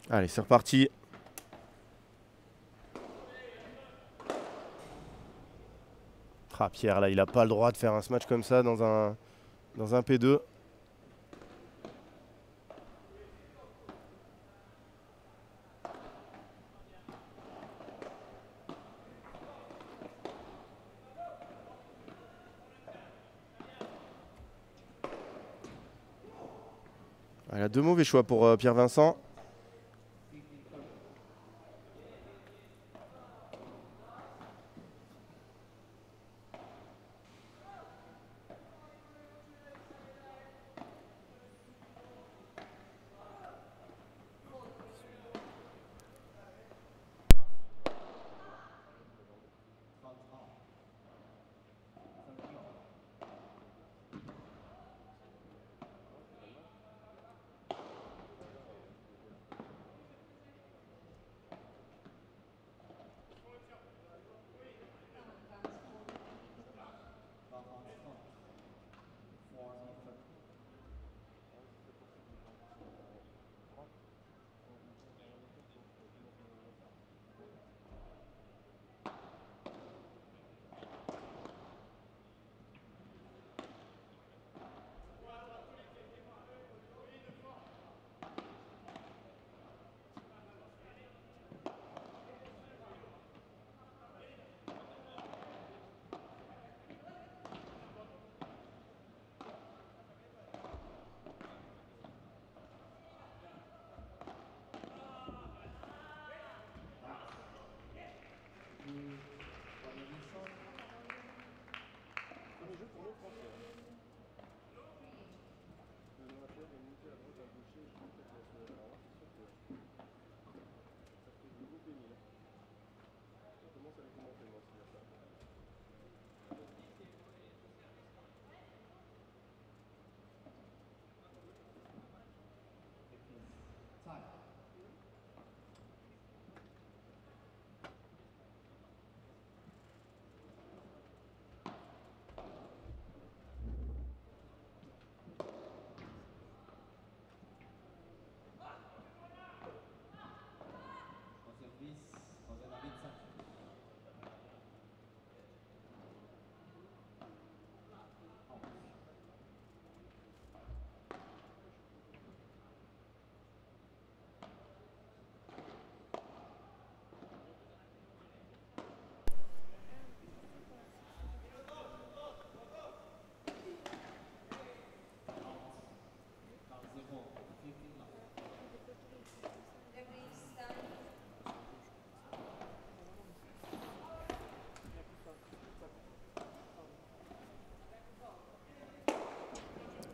Allez, c'est reparti. Ah, Pierre, là, il a pas le droit de faire un smash comme ça dans un P2. Il a deux mauvais choix pour Pierre Vincent.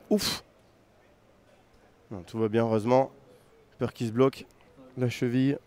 Ouf. Non, tout va bien, heureusement. J'espère qu'il se bloque la cheville.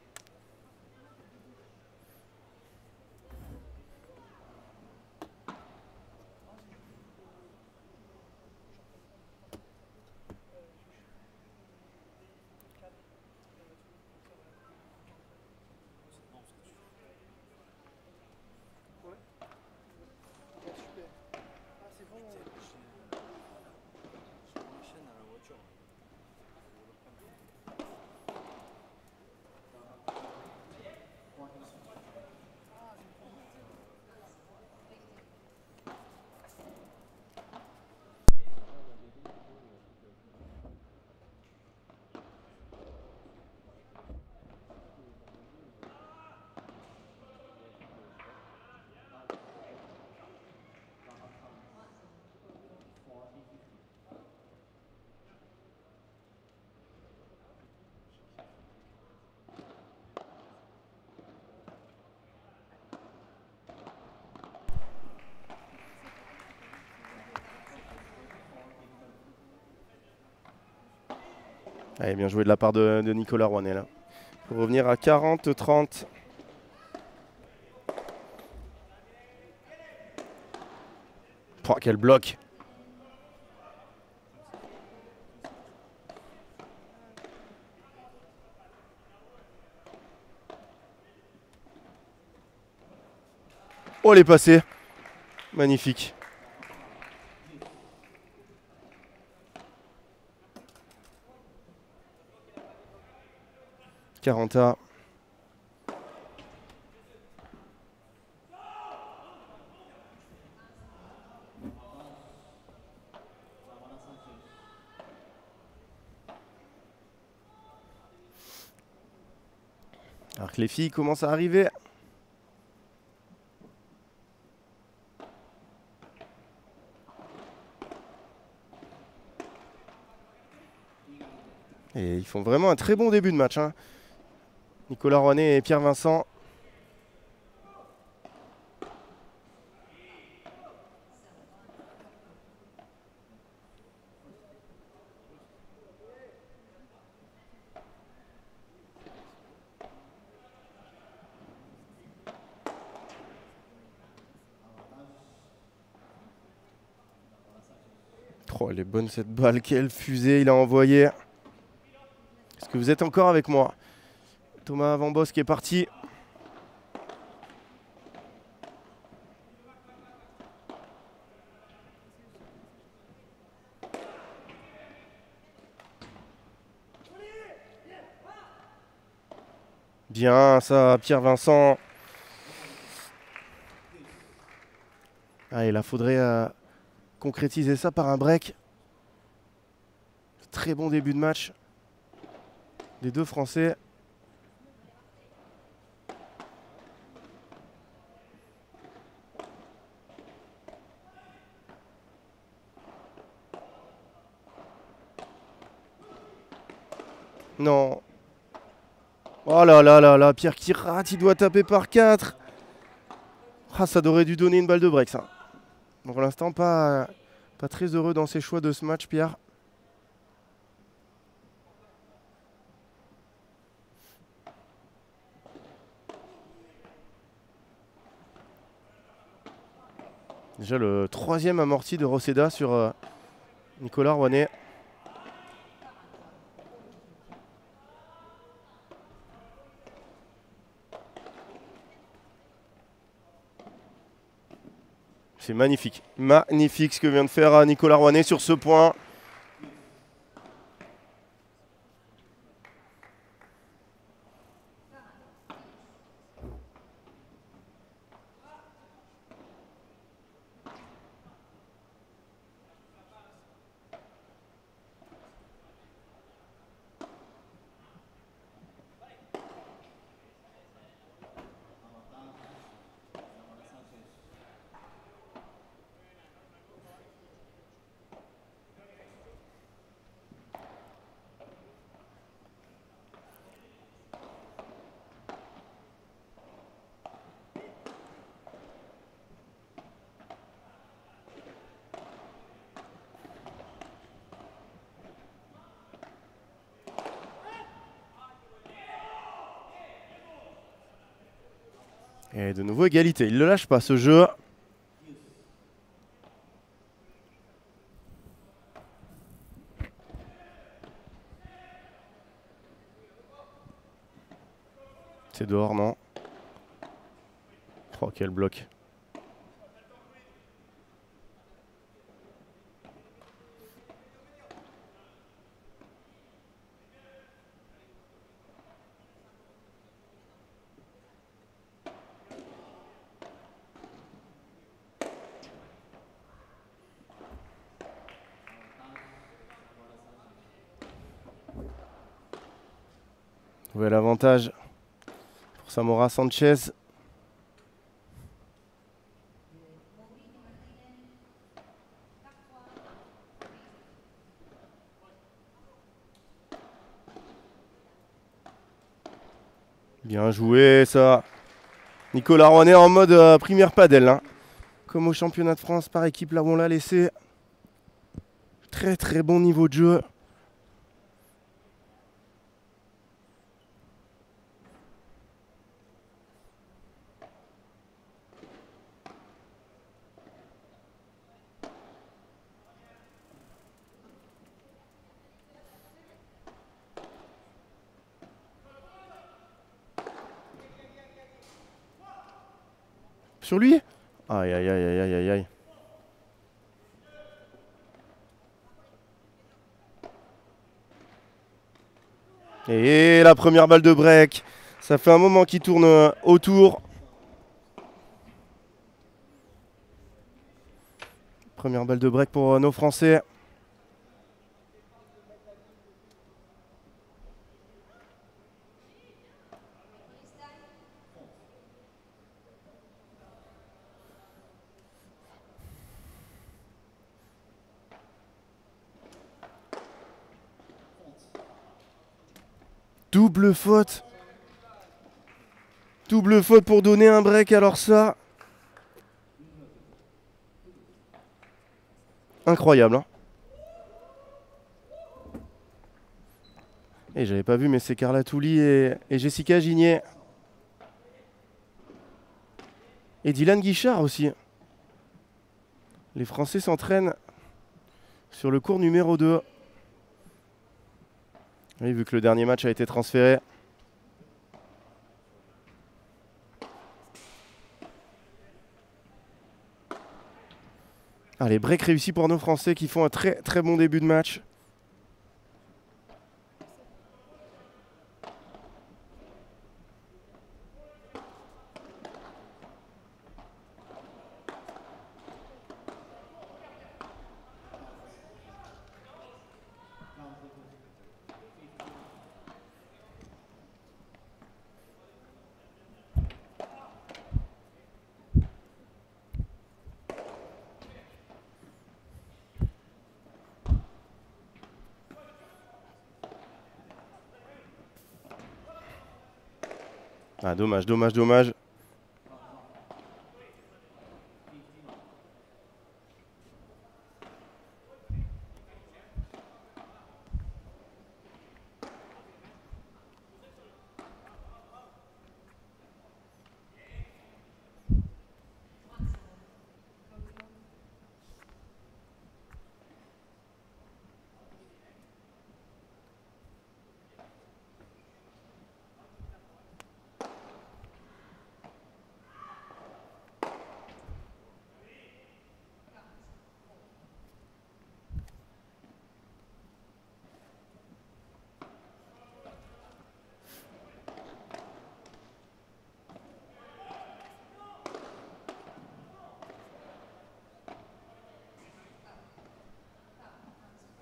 Allez, bien joué de la part de Nicolas Rouanet là. Pour revenir à 40-30. Oh, quel bloc! Oh, elle est passée. Magnifique. Caranta. Alors que les filles commencent à arriver. Et ils font vraiment un très bon début de match, hein. Nicolas Rouanet et Pierre Vincent. Oh, elle est bonne cette balle, quelle fusée il a envoyée. Est-ce que vous êtes encore avec moi? Thomas Van Bos qui est parti. Bien ça, Pierre Vincent. Allez, là, faudrait concrétiser ça par un break. Très bon début de match des deux Français. Non. Oh là là là là, Pierre qui rate, il doit taper par 4. Ah, ça aurait dû donner une balle de break, ça. Bon, pour l'instant, pas très heureux dans ses choix de ce match, Pierre. Déjà le troisième amorti de Roseda sur Nicolas Rouanet. C'est magnifique. Magnifique ce que vient de faire Nicolas Rouanet sur ce point. Et de nouveau égalité, il ne le lâche pas ce jeu. C'est dehors, non? Oh, quel bloc. Nouvel avantage pour Samora Sanchez. Bien joué ça. Nicolas Rouanet en mode première padel, hein. Comme au championnat de France par équipe là où on l'a laissé. Très très bon niveau de jeu. Sur lui? Aïe aïe aïe aïe aïe aïe. Et la première balle de break. Ça fait un moment qu'il tourne autour. Première balle de break pour nos Français. Double faute. Double faute pour donner un break, alors ça. Incroyable. Hein. Et j'avais pas vu, mais c'est Carla Touli et Jessica Gignet. Et Dylan Guichard aussi. Les Français s'entraînent sur le cours numéro 2. Oui, vu que le dernier match a été transféré. Allez, break réussi pour nos Français qui font un très très bon début de match. Ah, dommage, dommage, dommage.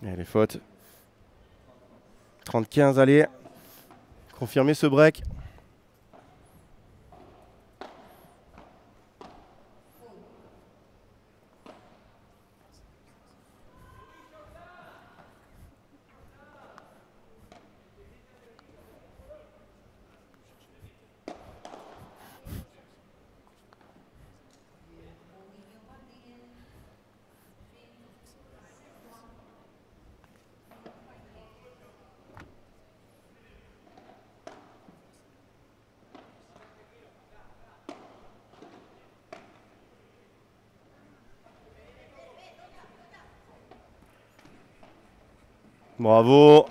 Et les fautes. 30-15, allez. Confirmer ce break. Bravo,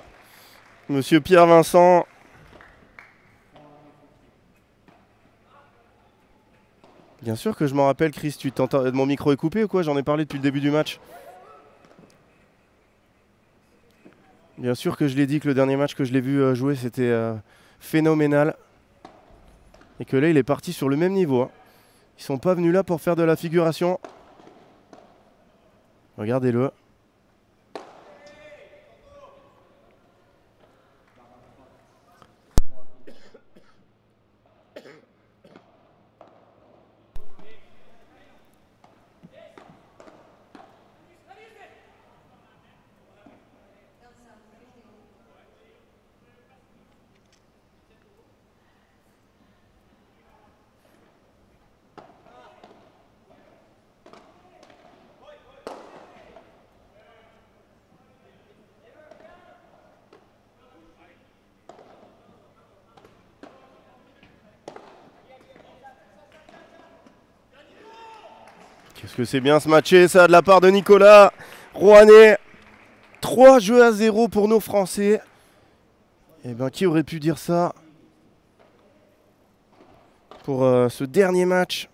monsieur Pierre Vincent. Bien sûr que je m'en rappelle, Chris. Tu t'entends, mon micro est coupé ou quoi? J'en ai parlé depuis le début du match. Bien sûr que je l'ai dit que le dernier match que je l'ai vu jouer, c'était phénoménal. Et que là, il est parti sur le même niveau. Hein. Ils sont pas venus là pour faire de la figuration. Regardez-le. Qu'est-ce que c'est bien ce matché, ça, de la part de Nicolas Rouanet. 3 jeux à 0 pour nos Français. Eh bien, qui aurait pu dire ça pour ce dernier match?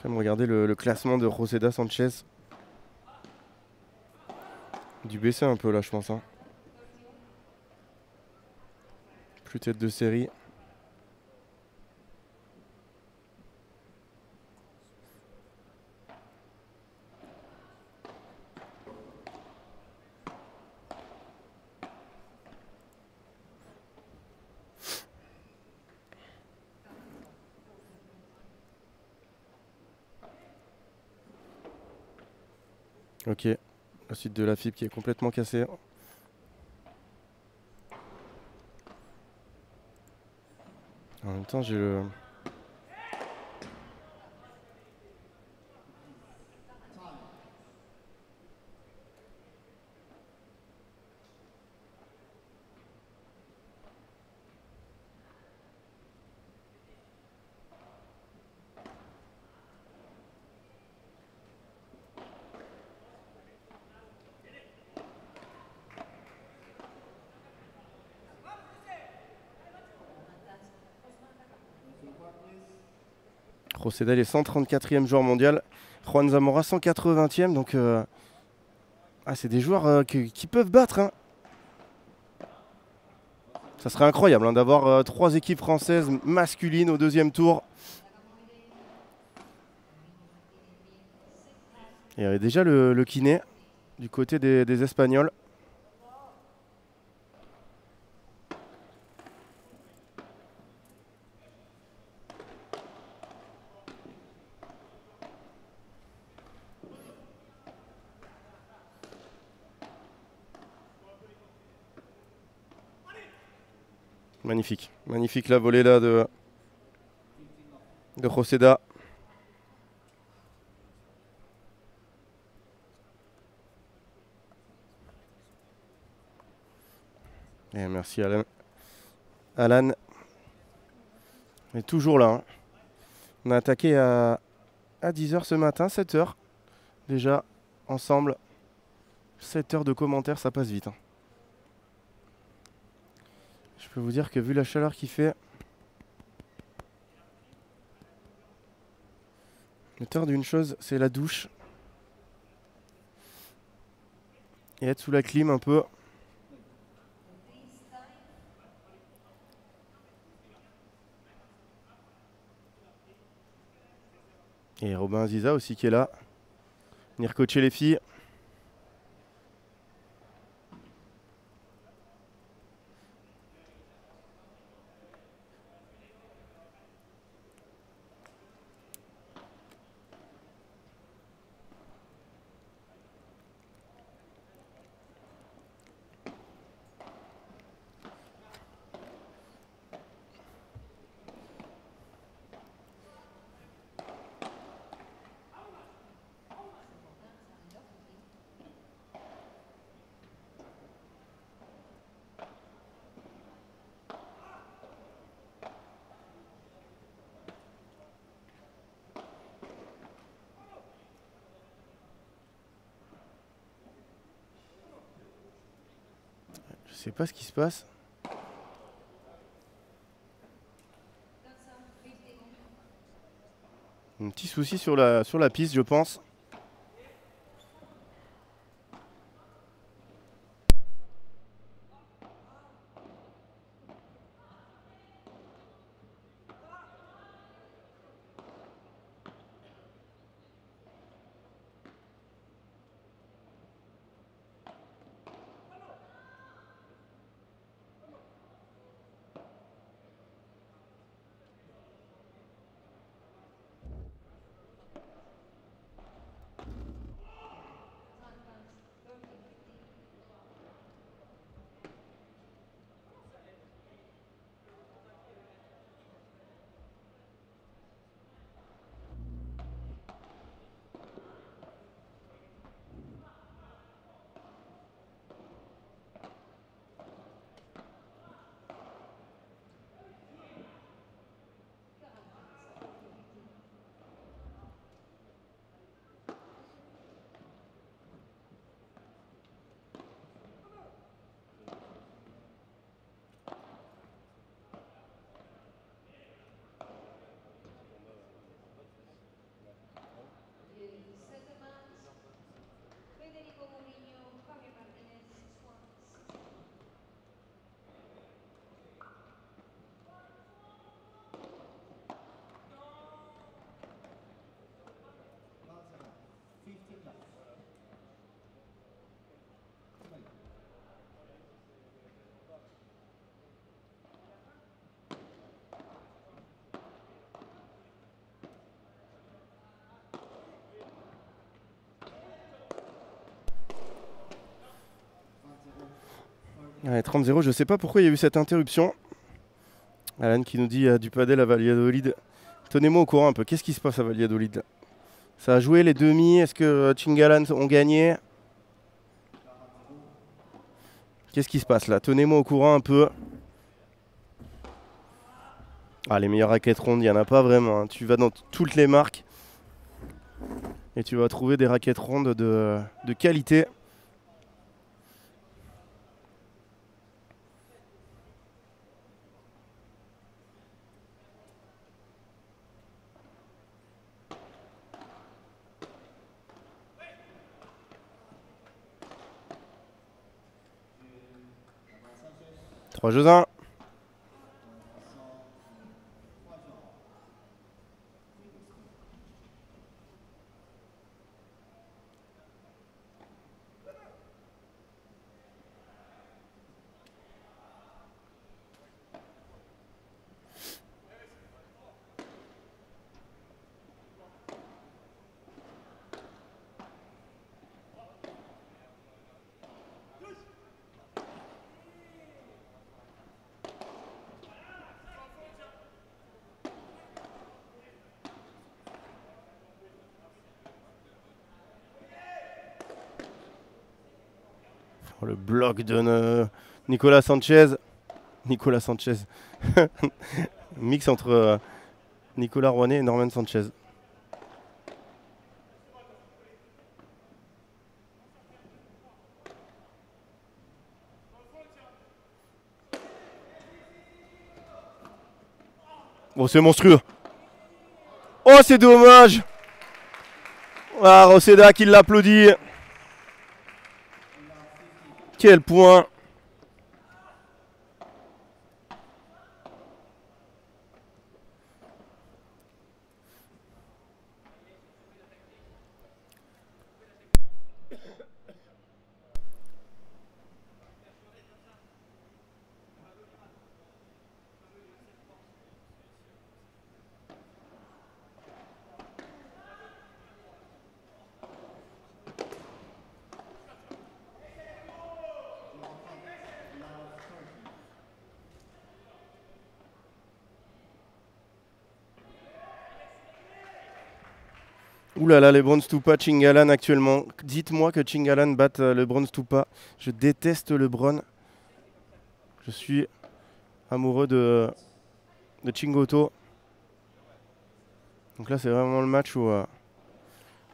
Comme regardez le classement de Roseda Sanchez. Dû baisser un peu là, je pense. Hein. Plus tête de série. Ok, la suite de la fibre qui est complètement cassée. En même temps, j'ai le... Roseda est 134e joueur mondial. Juan Zamora 180e. Donc, c'est des joueurs qui peuvent battre. Hein. Ça serait incroyable hein, d'avoir 3 équipes françaises masculines au deuxième tour. Et il y avait déjà le kiné du côté des Espagnols. Magnifique. Magnifique la volée là de Roseda. Et merci Alan. Alan est toujours là. Hein. On a attaqué à 10h ce matin, 7h. Déjà, ensemble. 7 heures de commentaires, ça passe vite. Hein. Je peux vous dire que vu la chaleur qu'il fait, le tort d'une chose, c'est la douche. Et être sous la clim un peu. Et Robin Aziza aussi qui est là. Venir coacher les filles. Je sais pas ce qui se passe. Un petit souci sur la piste, je pense. Ouais, 30-0, je sais pas pourquoi il y a eu cette interruption. Alan qui nous dit du padel à Valladolid. Tenez-moi au courant un peu, qu'est-ce qui se passe à Valladolid là? Ça a joué les demi, est-ce que Chingalan ont gagné? Qu'est-ce qui se passe là? Tenez-moi au courant un peu. Ah, les meilleures raquettes rondes, il n'y en a pas vraiment, hein. Tu vas dans toutes les marques et tu vas trouver des raquettes rondes de qualité. Trois jeux 1. Oh, le bloc de Nicolas Sanchez. Nicolas Sanchez. Mix entre Nicolas Rouanet et Norman Sanchez. Oh, c'est monstrueux. Oh, c'est dommage. Ah, Roseda qui l'applaudit. Quel point. Ouh là là, les Browns Stupa, Chingalan actuellement. Dites-moi que Chingalan batte le Brown Stupa. Je déteste le Brown. Je suis amoureux de Chingoto. Donc là, c'est vraiment le match où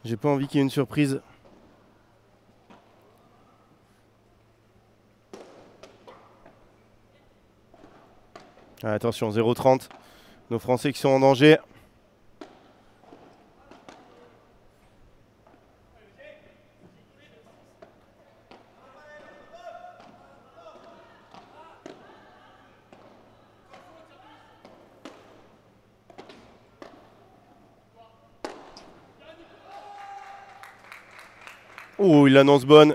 j'ai pas envie qu'il y ait une surprise. Ah, attention, 0-30. Nos Français qui sont en danger. Oh, il l'annonce bonne.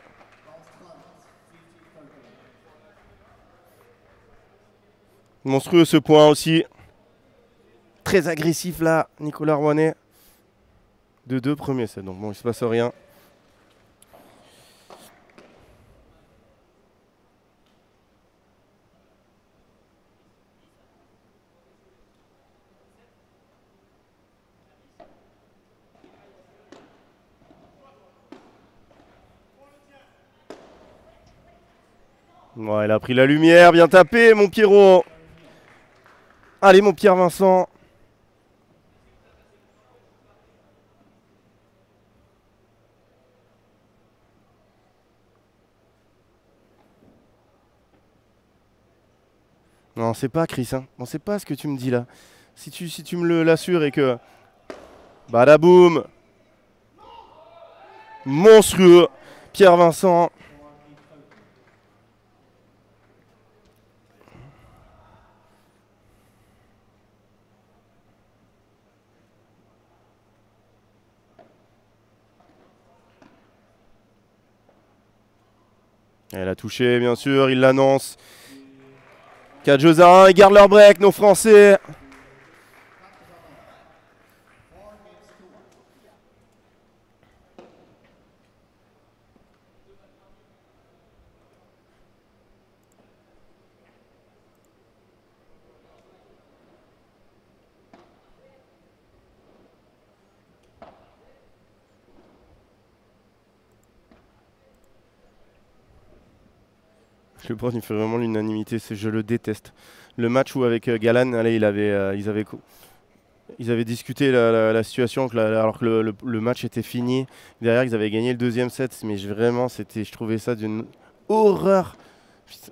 Monstrueux ce point aussi. Très agressif là, Nicolas Rouanet. De 2 premiers, c'est donc bon, il se passe rien. Ouais, il a pris la lumière, bien tapé mon Pierrot. Allez mon Pierre Vincent. Non, c'est pas Chris, hein. On sait pas ce que tu me dis là. Si tu me l'assures et que... Badaboum. Monstrueux. Pierre Vincent. Elle a touché, bien sûr, il l'annonce. 4 jeux à 1, ils gardent leur break, nos Français. Le Bron, il fait vraiment l'unanimité, je le déteste. Le match où avec Galan, allez, ils avaient discuté la situation alors que le match était fini. Derrière, ils avaient gagné le deuxième set, mais vraiment, je trouvais ça d'une horreur.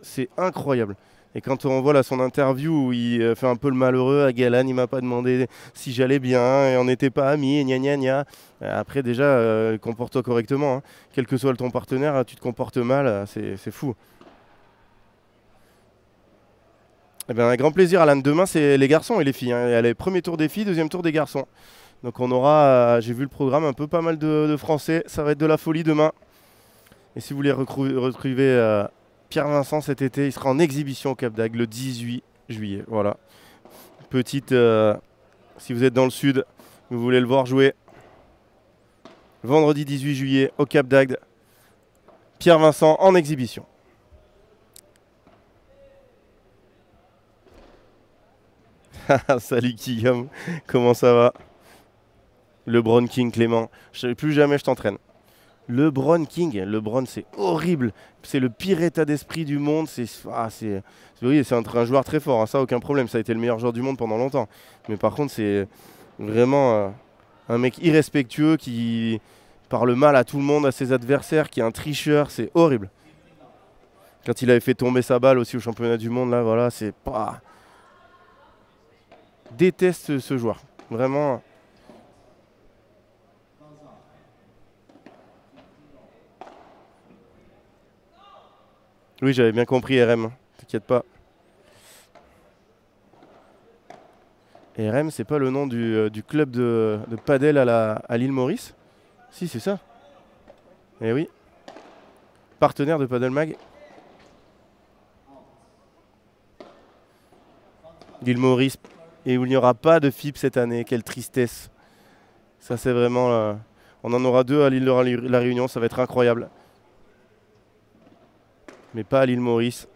C'est incroyable. Et quand on voit là son interview où il fait un peu le malheureux à Galan, il m'a pas demandé si j'allais bien et on n'était pas amis, et gna gna gna. Après déjà, comporte-toi correctement. Hein. Quel que soit ton partenaire, tu te comportes mal, c'est fou. Eh bien, un grand plaisir, Alan. Demain, c'est les garçons et les filles. Hein. Il y a les premiers tours des filles, deuxième tour des garçons. Donc on aura, j'ai vu le programme, un peu pas mal de Français. Ça va être de la folie demain. Et si vous voulez retrouver Pierre Vincent cet été, il sera en exhibition au Cap d'Agde le 18 juillet. Voilà. Petite, si vous êtes dans le sud, vous voulez le voir jouer. Vendredi 18 juillet au Cap d'Agde. Pierre Vincent en exhibition. Salut Guillaume, comment ça va? Le Bron King Clément, plus jamais je t'entraîne. Le Bron King, le Bron c'est horrible, c'est le pire état d'esprit du monde, oui, c'est un joueur très fort, hein, ça aucun problème, ça a été le meilleur joueur du monde pendant longtemps. Mais par contre c'est vraiment un mec irrespectueux qui parle mal à tout le monde, à ses adversaires, qui est un tricheur, c'est horrible. Quand il avait fait tomber sa balle aussi au championnat du monde, là voilà, c'est pas... Déteste ce joueur, vraiment. Oui, j'avais bien compris RM, t'inquiète pas. RM, c'est pas le nom du club de padel à l'île Maurice? Si, c'est ça. Eh oui. Partenaire de Padel Mag. L'île Maurice. Et où il n'y aura pas de FIP cette année. Quelle tristesse. Ça, c'est vraiment... on en aura 2 à l'île de la Réunion. Ça va être incroyable. Mais pas à l'île Maurice.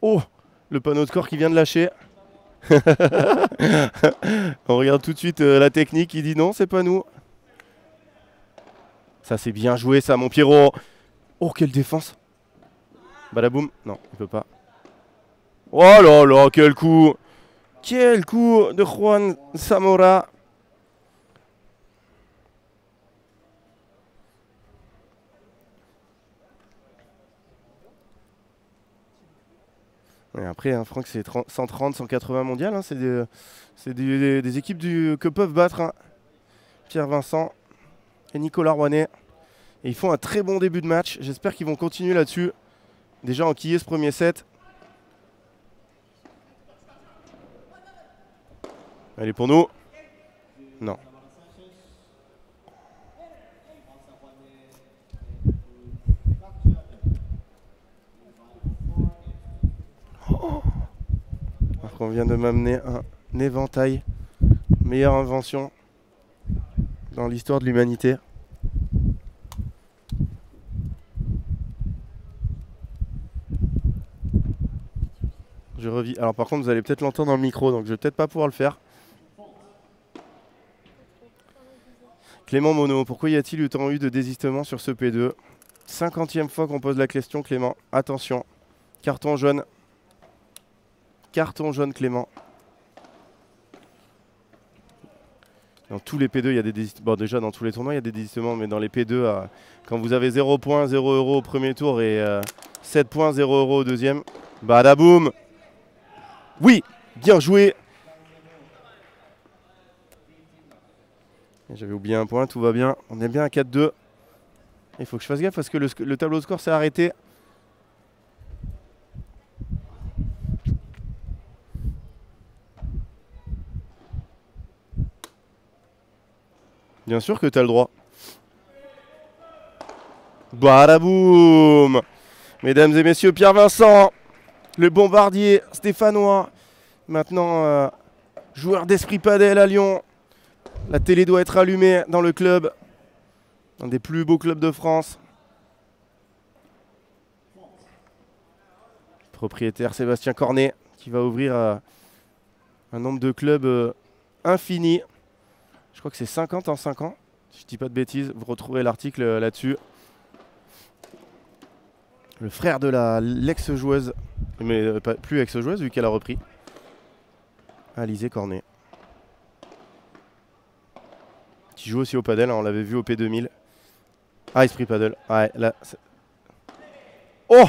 Oh, le panneau de score qui vient de lâcher. On regarde tout de suite la technique. Il dit non, c'est pas nous. Ça, c'est bien joué, ça, mon Pierrot. Oh, quelle défense. Badaboum. Non, il peut pas. Oh là là, quel coup. Quel coup de Juan Zamora. Et après, hein, Franck, c'est 130, 180 mondial. Hein, c'est des équipes que peuvent battre hein, Pierre Vincent et Nicolas Rouanet. Et ils font un très bon début de match. J'espère qu'ils vont continuer là-dessus. Déjà enquiller ce premier set. Allez, pour nous. Non. Alors qu'on vient de m'amener un éventail. Meilleure invention dans l'histoire de l'humanité. Je revis. Alors par contre, vous allez peut-être l'entendre dans le micro, donc je vais peut-être pas pouvoir le faire. Clément Monod, pourquoi y a-t-il autant eu de désistement sur ce P2? 50e fois qu'on pose la question, Clément. Attention. Carton jaune. Carton jaune, Clément. Dans tous les P2, il y a des désistements. Bon, déjà, dans tous les tournois, il y a des désistements, mais dans les P2, quand vous avez 0 points, 0 € au premier tour et 7 points, 0 € au deuxième, badaboum! Oui, bien joué. J'avais oublié un point, tout va bien. On est bien à 4-2. Il faut que je fasse gaffe parce que le tableau de score s'est arrêté. Bien sûr que tu as le droit. Badaboum! Mesdames et messieurs, Pierre Vincent, le bombardier stéphanois, maintenant joueur d'Esprit Padel à Lyon. La télé doit être allumée dans le club, un des plus beaux clubs de France. Propriétaire Sébastien Cornet qui va ouvrir un nombre de clubs infini. Je crois que c'est 50 en 5 ans. Si je dis pas de bêtises, vous retrouvez l'article là-dessus. Le frère de l'ex-joueuse, mais pas plus ex-joueuse vu qu'elle a repris. Alizé Cornet. Qui joue aussi au padel, hein, on l'avait vu au P2000. Ah, Esprit Paddle. Ouais, là. Oh!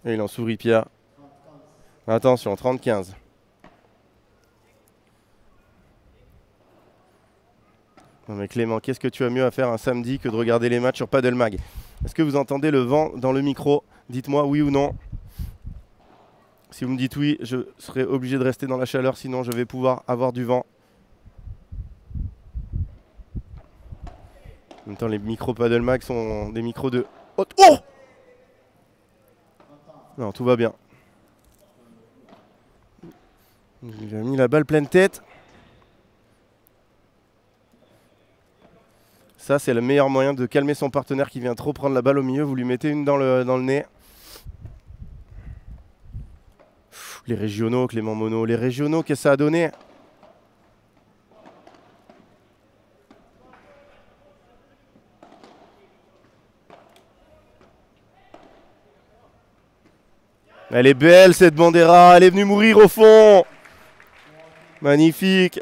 Et il en sourit Pierre. Attention, 30-15. Non mais Clément, qu'est-ce que tu as mieux à faire un samedi que de regarder les matchs sur Paddle Mag? Est-ce que vous entendez le vent dans le micro? Dites-moi oui ou non. Si vous me dites oui, je serai obligé de rester dans la chaleur, sinon je vais pouvoir avoir du vent. En même temps, les micros Paddle Mag sont des micros de haute. Oh! Non, tout va bien. Il a mis la balle pleine tête. Ça, c'est le meilleur moyen de calmer son partenaire qui vient trop prendre la balle au milieu. Vous lui mettez une dans le nez. Les régionaux, Clément Monod. Les régionaux, qu'est-ce que ça a donné? Elle est belle cette Bandera, elle est venue mourir au fond. Magnifique.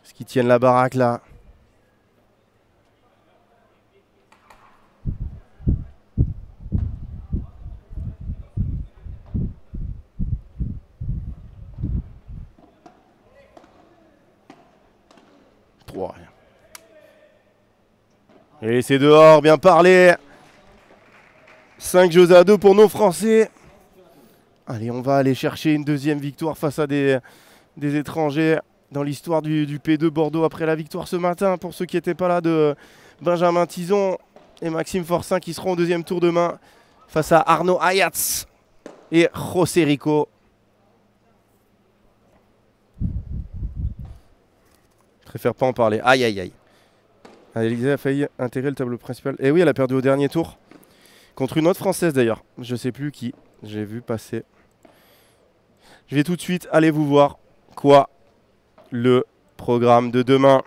Est-ce qu'ils tiennent la baraque là? Et c'est dehors, bien parlé. 5 jeux à 2 pour nos Français. Allez, on va aller chercher une deuxième victoire face à des étrangers dans l'histoire du P2 Bordeaux après la victoire ce matin. Pour ceux qui n'étaient pas là, de Benjamin Tison et Maxime Forcin qui seront au deuxième tour demain face à Arnaud Ayats et José Rico. Je préfère pas en parler. Aïe, aïe, aïe. Alizé a failli intégrer le tableau principal. Et oui, elle a perdu au dernier tour. Contre une autre Française d'ailleurs. Je ne sais plus qui. J'ai vu passer. Je vais tout de suite aller vous voir quoi le programme de demain.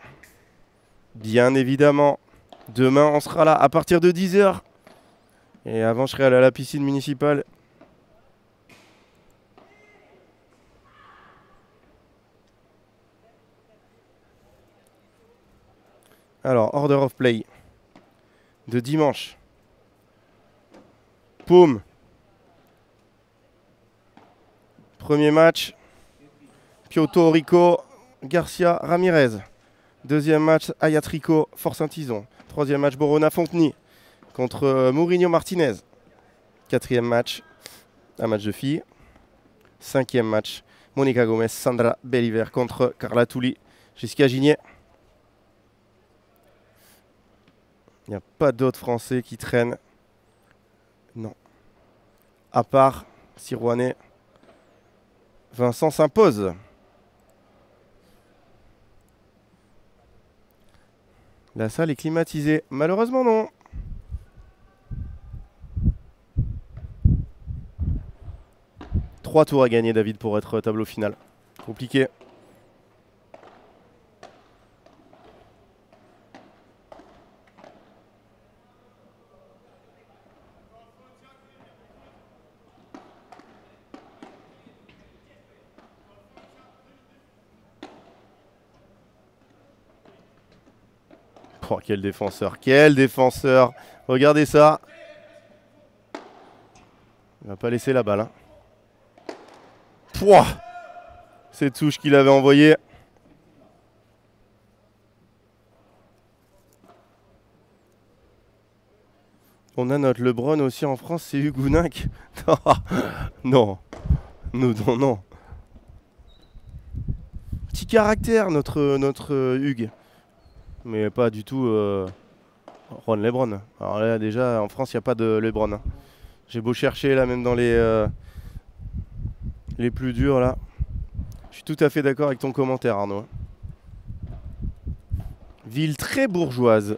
Bien évidemment. Demain, on sera là à partir de 10 h. Et avant, je serai allé à la piscine municipale. Alors, order of play de dimanche. Paume. Premier match. Piotto Rico, Garcia Ramirez. Deuxième match, Ayat Rico, Forcin-Tison. Troisième match, Borona Fontenay contre Mourinho Martinez. Quatrième match, un match de filles. Cinquième match, Monica Gomez, Sandra Belliver contre Carla Touli, Jessica Gignet. Il n'y a pas d'autres Français qui traînent. Non. À part Sirouanais. Vincent s'impose. La salle est climatisée. Malheureusement, non. Trois tours à gagner, David, pour être tableau final. Compliqué. Oh, quel défenseur, quel défenseur. Regardez ça. Il va pas laisser la balle. Hein. Pouah, cette touche qu'il avait envoyée. On a notre LeBron aussi en France, c'est Huguenac. Non, non, non. Petit caractère, notre Hugues. Mais pas du tout Ron LeBron. Alors là, déjà, en France, il n'y a pas de LeBron. Hein. J'ai beau chercher, là, même dans les plus durs, là. Je suis tout à fait d'accord avec ton commentaire, Arnaud. Ville très bourgeoise,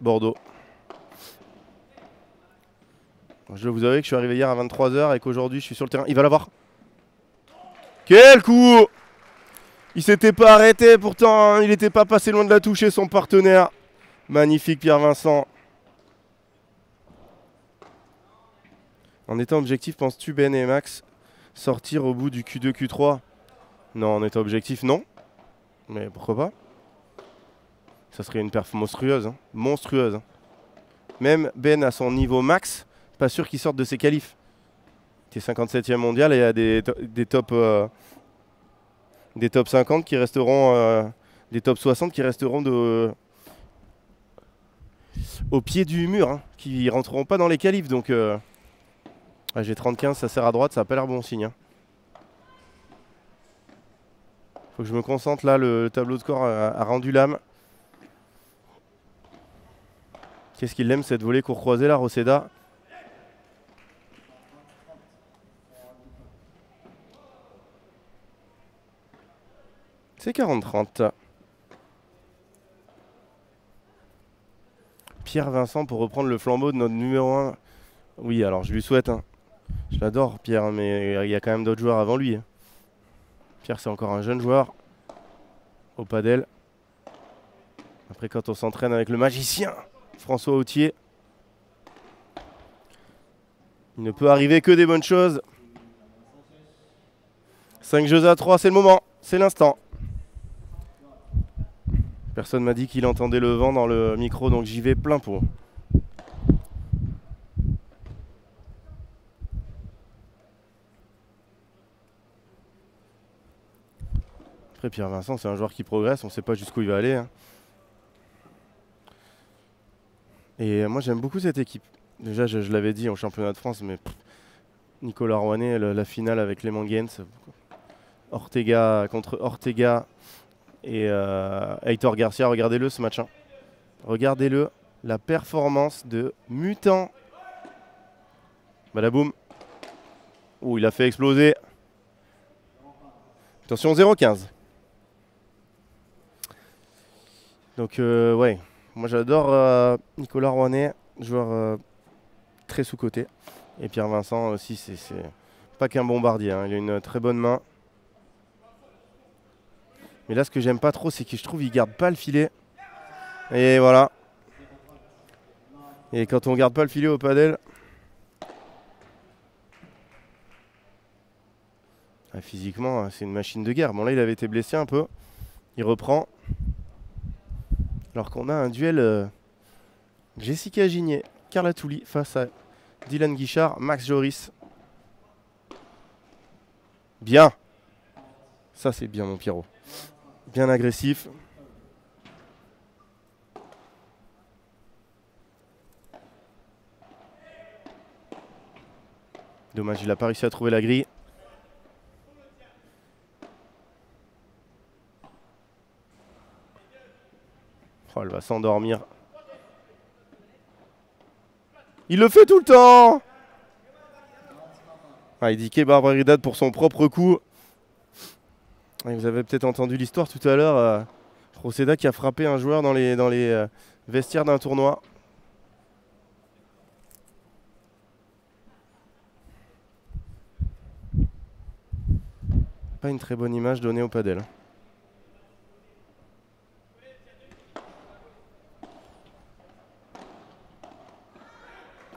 Bordeaux. Je dois vous avouer que je suis arrivé hier à 23 h et qu'aujourd'hui je suis sur le terrain. Il va l'avoir. Quel coup! Il s'était pas arrêté pourtant, hein. Il n'était pas passé loin de la toucher son partenaire. Magnifique Pierre-Vincent. En étant objectif, penses-tu Ben et Max sortir au bout du Q2, Q3? Non, en étant objectif, non. Mais pourquoi pas? Ça serait une perf monstrueuse. Hein. Monstrueuse. Hein. Même Ben à son niveau max, pas sûr qu'il sorte de ses qualifs. Il est 57e mondial et il y a des top 50 qui resteront, des top 60 qui resteront au pied du mur, hein, qui rentreront pas dans les qualifs. Donc j'ai 30-15, ça sert à droite, ça n'a pas l'air bon signe. Hein. Faut que je me concentre là, le tableau de score a rendu l'âme. Qu'est-ce qu'il aime cette volée court croisée là, Roseda? C'est 40-30. Pierre-Vincent pour reprendre le flambeau de notre numéro 1. Oui, alors je lui souhaite. Hein. Je l'adore, Pierre, mais il y a quand même d'autres joueurs avant lui. Hein. Pierre, c'est encore un jeune joueur au padel. Après, quand on s'entraîne avec le magicien François Autier, il ne peut arriver que des bonnes choses. 5 jeux à 3, c'est le moment, c'est l'instant. Personne m'a dit qu'il entendait le vent dans le micro, donc j'y vais plein pot. Après, Pierre-Vincent, c'est un joueur qui progresse, on ne sait pas jusqu'où il va aller. Hein. Et moi, j'aime beaucoup cette équipe. Déjà, je l'avais dit au championnat de France, mais Nicolas Rouanet, la finale avec les Manguens, Ortega contre Ortega et Heitor Garcia, regardez-le ce match. Hein. Regardez-le, la performance de Mutant. Badaboum. Ouh, il a fait exploser. Attention, 0-15. Donc, ouais, moi j'adore Nicolas Rouanet, joueur très sous-coté. Et Pierre-Vincent aussi, c'est pas qu'un bombardier, hein. Il a une très bonne main. Mais là, ce que j'aime pas trop, c'est que je trouve qu'il garde pas le filet. Et voilà. Et quand on garde pas le filet au padel, physiquement, c'est une machine de guerre. Bon, là, il avait été blessé un peu. Il reprend. Alors qu'on a un duel Jessica Gigné, Carla Touli face à Dylan Guichard, Max Joris. Bien. Ça, c'est bien, mon Pierrot. Bien agressif. Dommage, il n'a pas réussi à trouver la grille. Oh, elle va s'endormir. Il le fait tout le temps. Il dit Barbaridad pour son propre coup. Et vous avez peut-être entendu l'histoire tout à l'heure. Roseda qui a frappé un joueur dans les vestiaires d'un tournoi. Pas une très bonne image donnée au padel.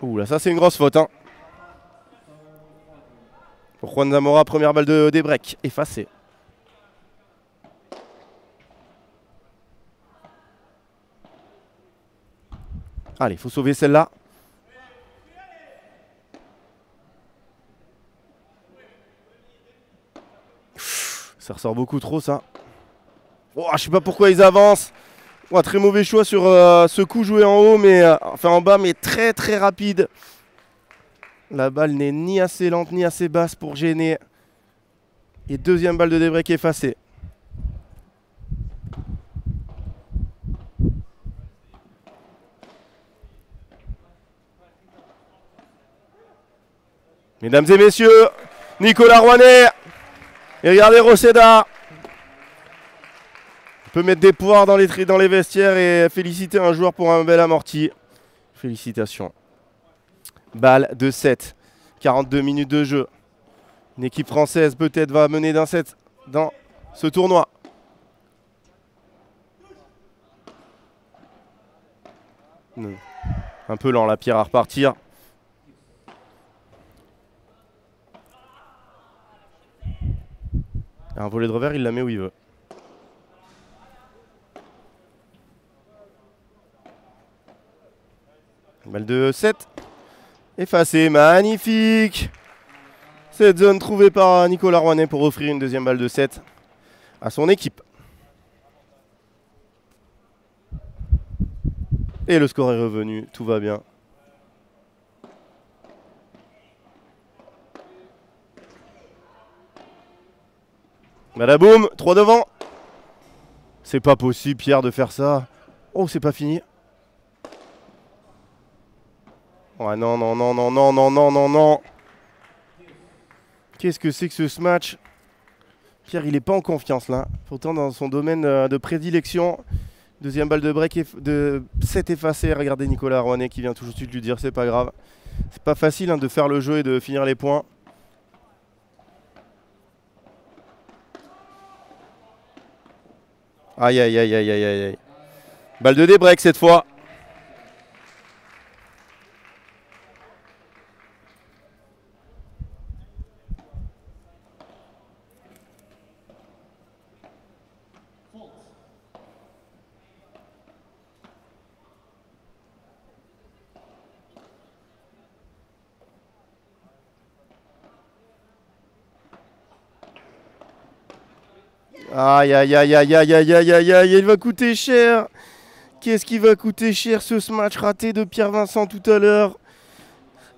Ouh là, ça c'est une grosse faute. Hein. Pour Juan Zamora, première balle des breaks, effacée. Allez, il faut sauver celle-là. Ça ressort beaucoup trop, ça. Oh, je sais pas pourquoi ils avancent. Oh, très mauvais choix sur ce coup joué en haut, mais enfin en bas, mais très très rapide. La balle n'est ni assez lente ni assez basse pour gêner. Et deuxième balle de débreak effacée. Mesdames et messieurs, Nicolas Rouanet. Et regardez Roseda. On peut mettre des poires dans les vestiaires et féliciter un joueur pour un bel amorti. Félicitations. Balle de 7. 42 minutes de jeu. Une équipe française peut-être va mener d'un set dans ce tournoi. Un peu lent la Pierre à repartir. Un volet de revers, il la met où il veut. Balle de 7. Effacé, magnifique. Cette zone trouvée par Nicolas Rouanet pour offrir une deuxième balle de 7 à son équipe. Et le score est revenu, tout va bien. Badaboum, 3 devant. C'est pas possible, Pierre, de faire ça. Oh, c'est pas fini. Oh non, non, non, non, non, non, non, non, non. Qu'est-ce que c'est que ce match? Pierre, il est pas en confiance là. Pourtant, dans son domaine de prédilection. Deuxième balle de break de 7 effacé. Regardez Nicolas Rouanet qui vient tout de suite lui dire c'est pas grave. C'est pas facile hein, de faire le jeu et de finir les points. Aïe aïe aïe aïe aïe aïe. Balle de débreak cette fois. Aïe aïe aïe aïe aïe aïe aïe aïe aïe, il va coûter cher. Qu'est-ce qui va coûter cher ce match raté de Pierre Vincent tout à l'heure?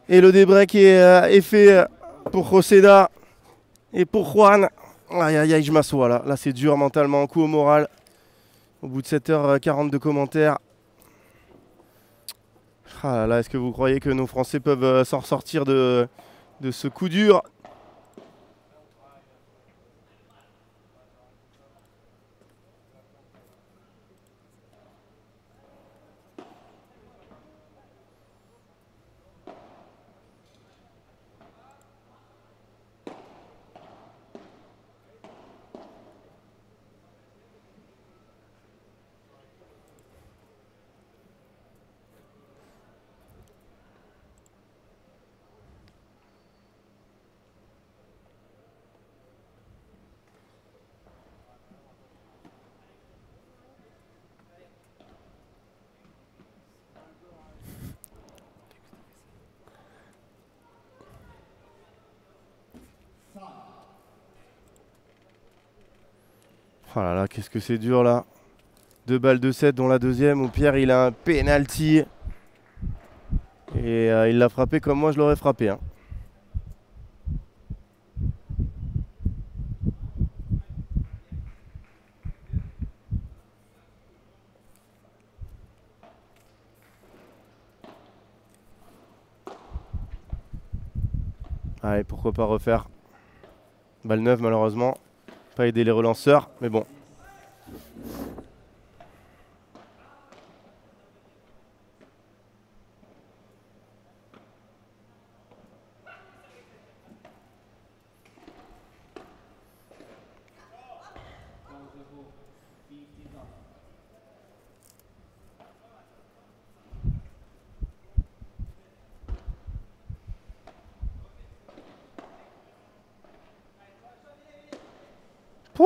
Et le débreak est fait pour Joseda et pour Juan. Aïe aïe aïe, je m'assois là. Là c'est dur mentalement, coup au moral. Au bout de 7h40 de commentaires. Ah là là, est-ce que vous croyez que nos Français peuvent s'en ressortir de ce coup dur? Oh là là, qu'est-ce que c'est dur là. 2 balles de 7 dont la deuxième où Pierre il a un penalty. Et il l'a frappé comme moi je l'aurais frappé. Hein. Allez, pourquoi pas refaire. Balle neuve malheureusement. Pas aider les relanceurs, mais bon.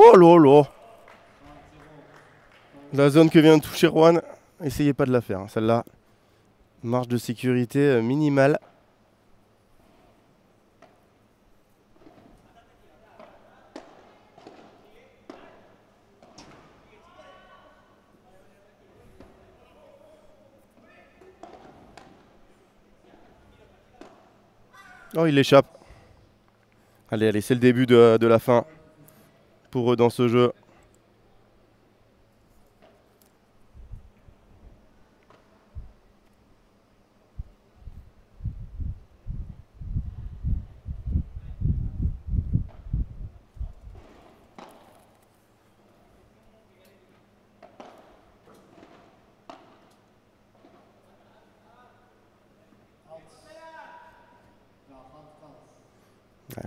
Oh lolo. La zone que vient de toucher Juan, essayez pas de la faire, hein, celle-là. Marge de sécurité minimale. Oh, il l'échappe. Allez, allez, c'est le début de la fin pour eux dans ce jeu.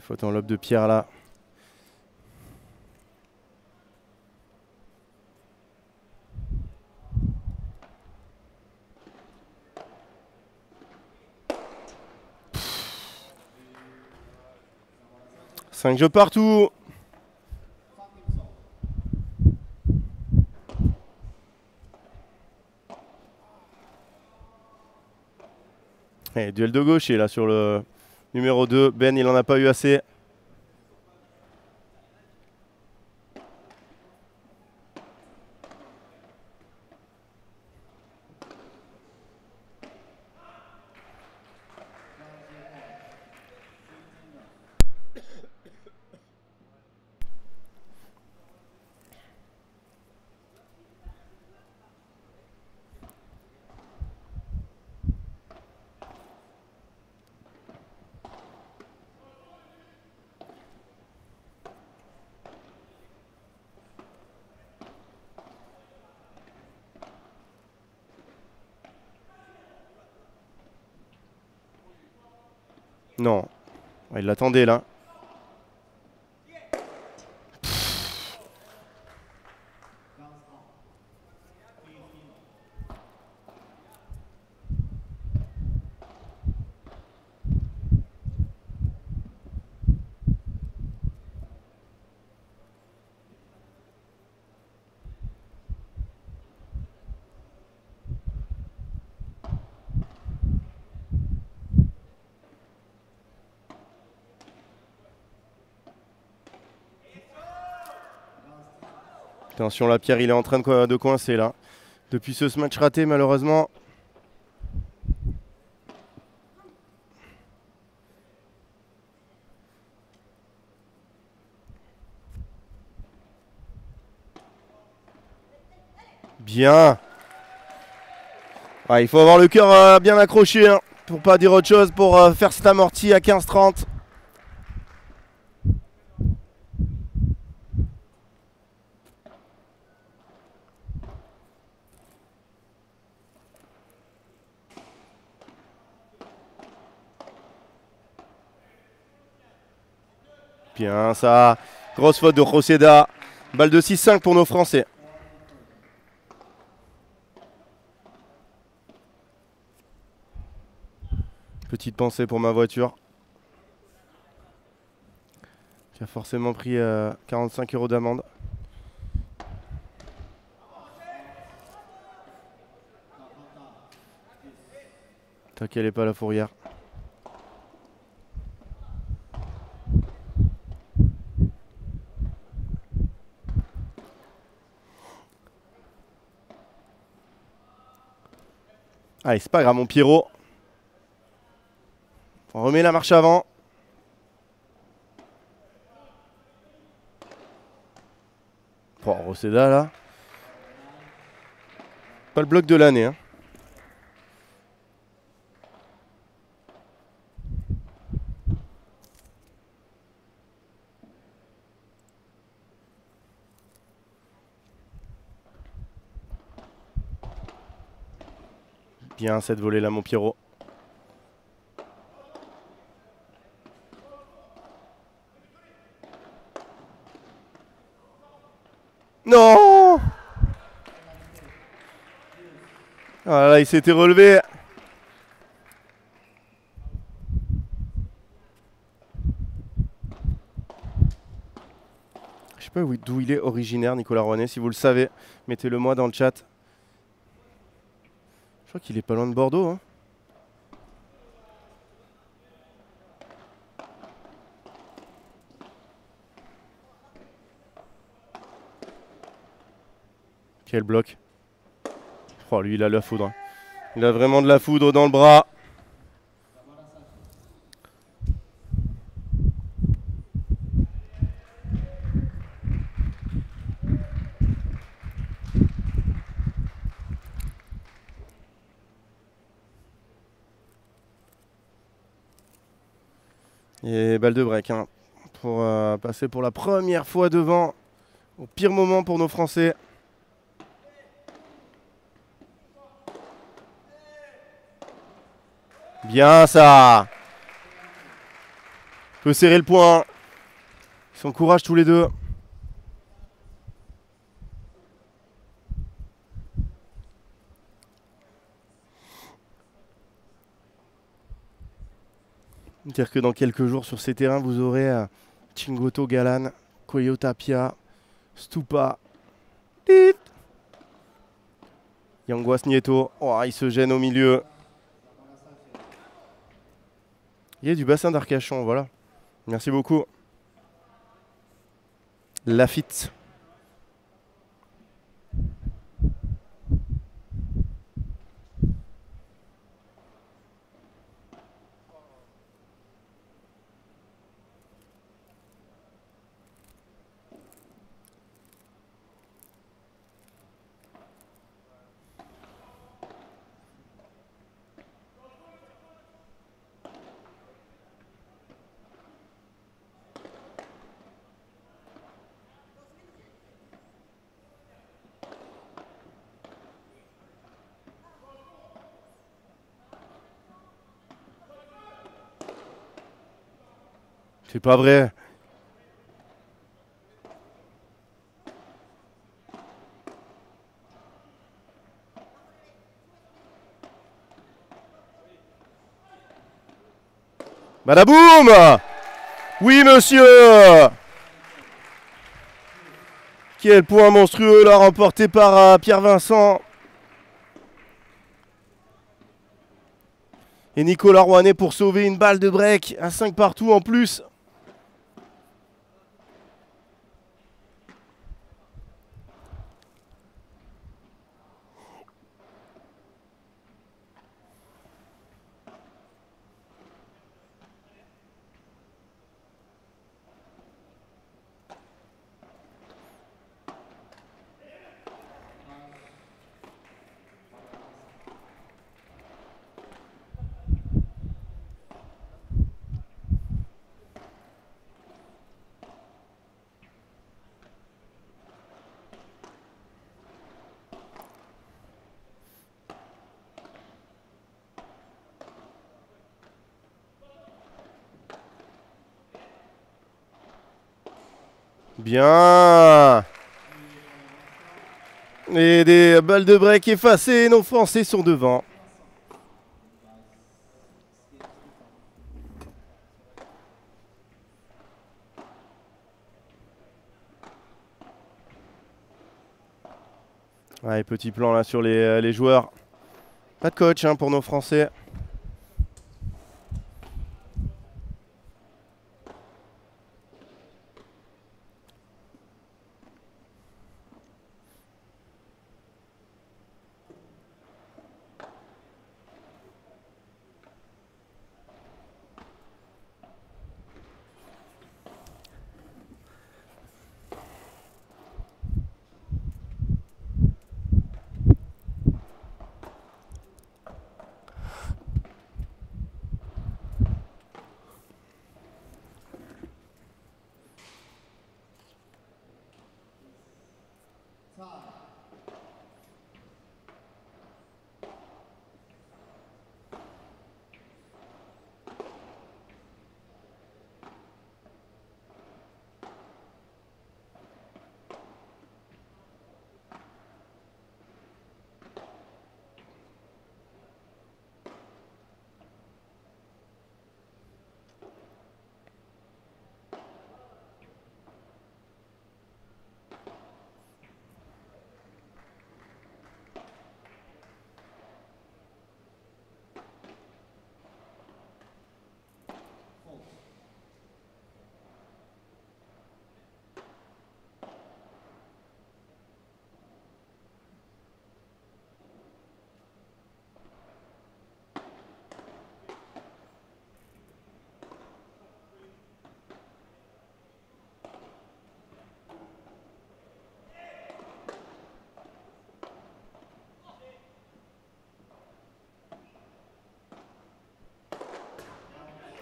Faute en lobe de Pierre là. Cinq jeux partout. Et duel de gaucher là sur le numéro 2. Ben, il en a pas eu assez. Non. Il l'attendait là. Attention, la Pierre, il est en train de coincer là. Depuis ce match raté, malheureusement. Bien. Il faut avoir le cœur bien accroché hein, pour pas dire autre chose, pour faire cet amorti à 15-30. Bien ça. Grosse faute de Roseda. Balle de 6-5 pour nos Français. Petite pensée pour ma voiture, qui a forcément pris 45 € d'amende. Tant qu'elle n'est pas la fourrière. Allez, c'est pas grave mon Pierrot. On remet la marche avant. Oh, Roseda là. Pas le bloc de l'année. Hein. Bien cette volée là mon Pierrot. Non. Ah là, il s'était relevé. Je sais pas d'où il est originaire, Nicolas Rouanet. Si vous le savez, mettez-le moi dans le chat. Je crois qu'il est pas loin de Bordeaux. Hein. Quel bloc. Oh, lui, il a la foudre. Il a vraiment de la foudre dans le bras. Et balle de break hein, pour passer pour la première fois devant. Au pire moment pour nos Français. Bien ça. Peut serrer le point. Ils s'encouragent tous les deux. Dire que dans quelques jours sur ces terrains, vous aurez Chingoto Galan, Koyo Tapia, Stupa, Yanguas Nieto. Oh, il se gêne au milieu. Il y a du bassin d'Arcachon, voilà. Merci beaucoup. Lafitte. C'est pas vrai. Badaboum! Oui, monsieur! Quel point monstrueux là, remporté par Pierre Vincent. Et Nicolas Rouanet pour sauver une balle de break à 5 partout en plus. Bien. Et des balles de break effacées, nos Français sont devant. Ouais, petit plan là sur les joueurs. Pas de coach pour nos Français.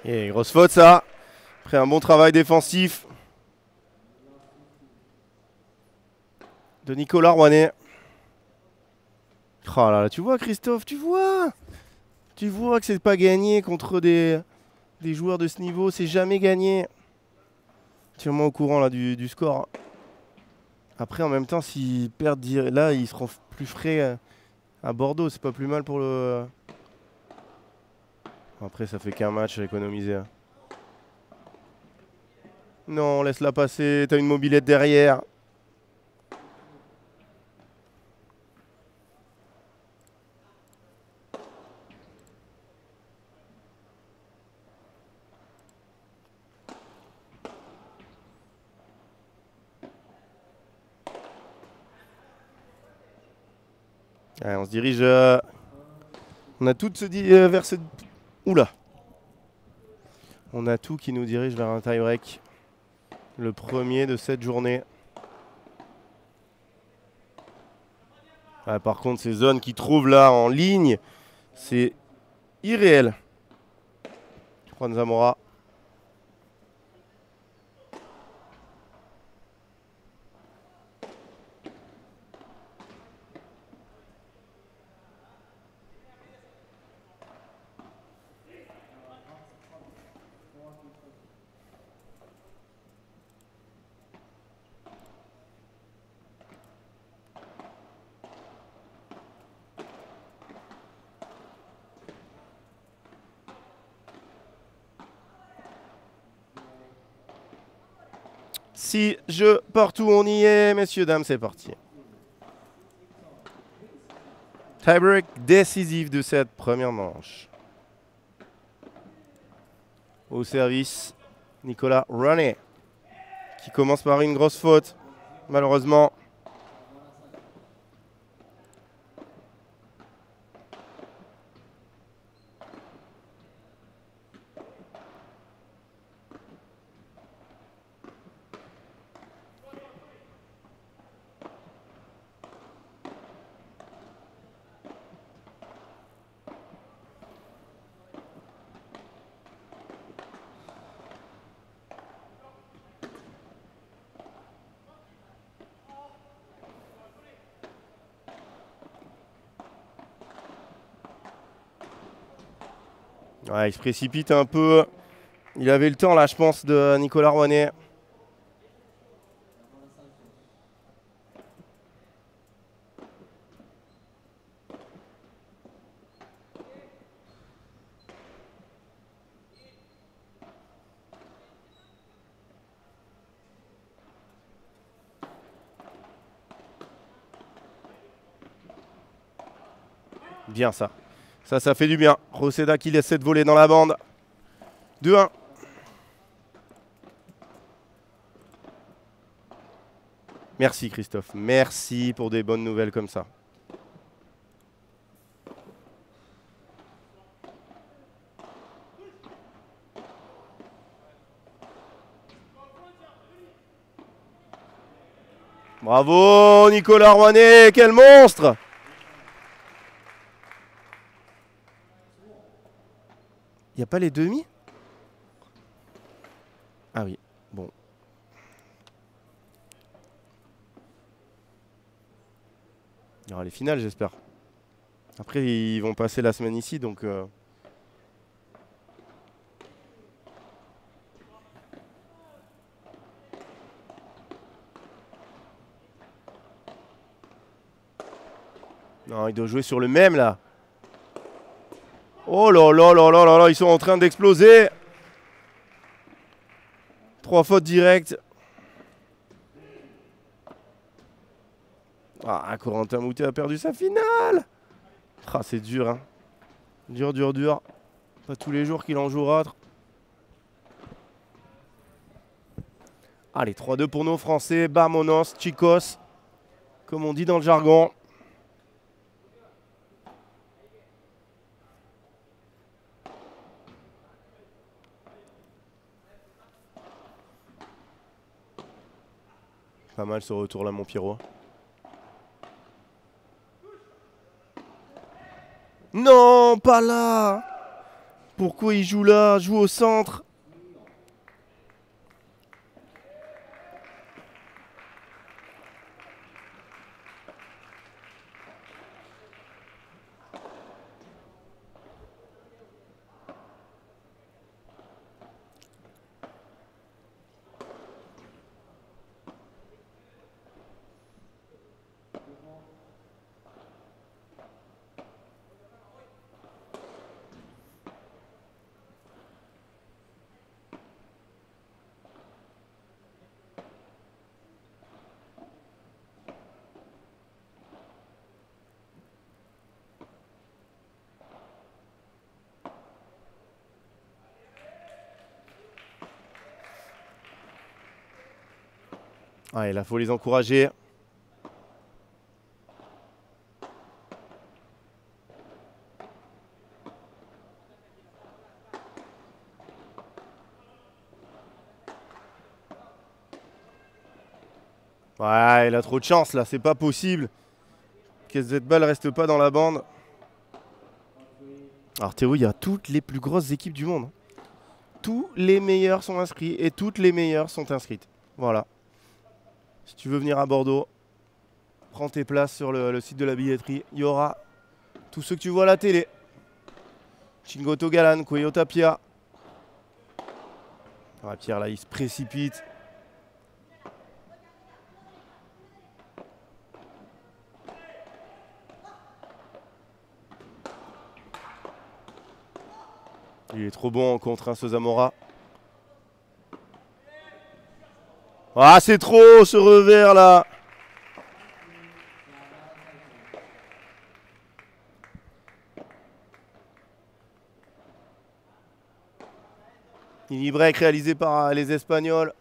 Et grosse faute ça. Après un bon travail défensif de Nicolas Rouanet. Oh là là, tu vois Christophe, tu vois que c'est pas gagné contre des des joueurs de ce niveau, c'est jamais gagné. Tiens-moi au courant là du score. Après, en même temps, s'ils perdent là, ils seront plus frais à Bordeaux. C'est pas plus mal pour le... Après, ça fait qu'un match à économiser. Non, laisse-la passer. T'as une mobilette derrière. Allez, on se dirige... on a tout vers ce... Oula. On a tout qui nous dirige vers un tie-break. Le premier de cette journée. Ah, par contre, ces zones qu'ils trouvent là en ligne, c'est irréel. Juan Zamora. Si je partout on y est, messieurs, dames, c'est parti. Tiebreak décisif de cette première manche. Au service, Nicolas Roney, qui commence par une grosse faute, malheureusement. Ouais, il se précipite un peu. Il avait le temps là, je pense, de Nicolas Rouanet. Bien ça. Ça fait du bien. Roseda qui laisse cette volée dans la bande. 2-1. Merci Christophe. Merci pour des bonnes nouvelles comme ça. Bravo Nicolas Rouanet, quel monstre! Il n'y a pas les demi? Ah oui, bon. Il y aura les finales, j'espère. Après, ils vont passer la semaine ici, donc... Non, il doit jouer sur le même, là. Oh là là là là là là, ils sont en train d'exploser. 3 fautes directes. Ah, Corentin Moutet a perdu sa finale. Ah, c'est dur, hein. Dur, dur, dur. Pas tous les jours qu'il en jouera. Allez, 3-2 pour nos Français. Bamonos, chicos, comme on dit dans le jargon. Pas mal ce retour là, mon Pierrot. Non, pas là. Pourquoi il joue là? Joue au centre. Allez, là, faut les encourager. Ouais, il a trop de chance là, c'est pas possible que cette balle reste pas dans la bande. Alors Théo, il y a toutes les plus grosses équipes du monde. Tous les meilleurs sont inscrits et toutes les meilleures sont inscrites. Voilà. Si tu veux venir à Bordeaux, prends tes places sur le site de la billetterie. Il y aura tous ceux que tu vois à la télé. Chingoto Galan, Cuello Tapia. Ah, Pierre là, il se précipite. Il est trop bon contre ce Zamora. Ah, c'est trop ce revers là. Mini break réalisé par les Espagnols.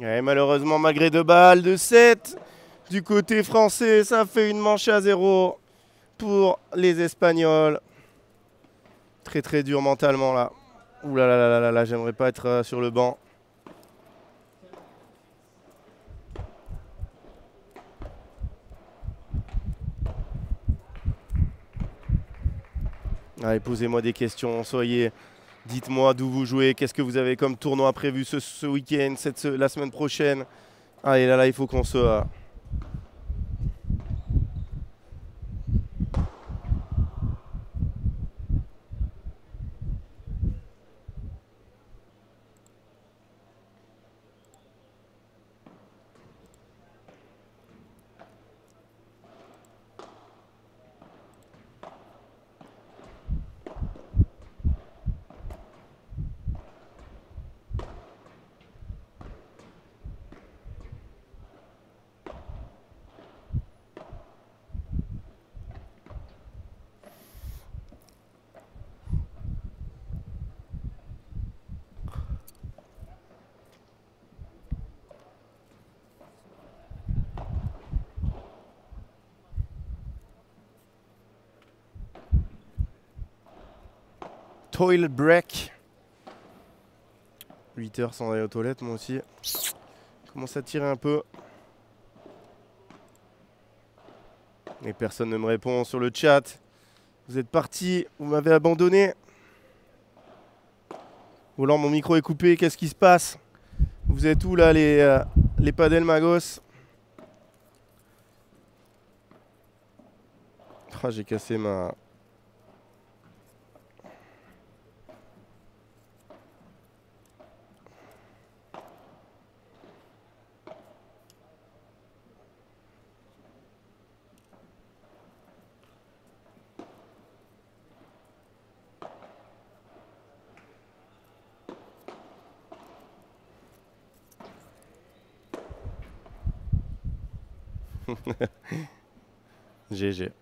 Et malheureusement, malgré 2 balles de 7, du côté français, ça fait une manche à 0 pour les Espagnols. Très très dur mentalement là. Ouh là là là là là, j'aimerais pas être sur le banc. Allez, posez-moi des questions, dites-moi d'où vous jouez, qu'est-ce que vous avez comme tournoi prévu ce week-end, la semaine prochaine. Allez, là, il faut qu'on se... Toilet break. 8 heures sans aller aux toilettes, moi aussi. Commence à tirer un peu. Et personne ne me répond sur le chat. Vous êtes partis, vous m'avez abandonné. Ou alors mon micro est coupé, qu'est-ce qui se passe? Vous êtes où là les padel magos? Ah, j'ai cassé ma... GG.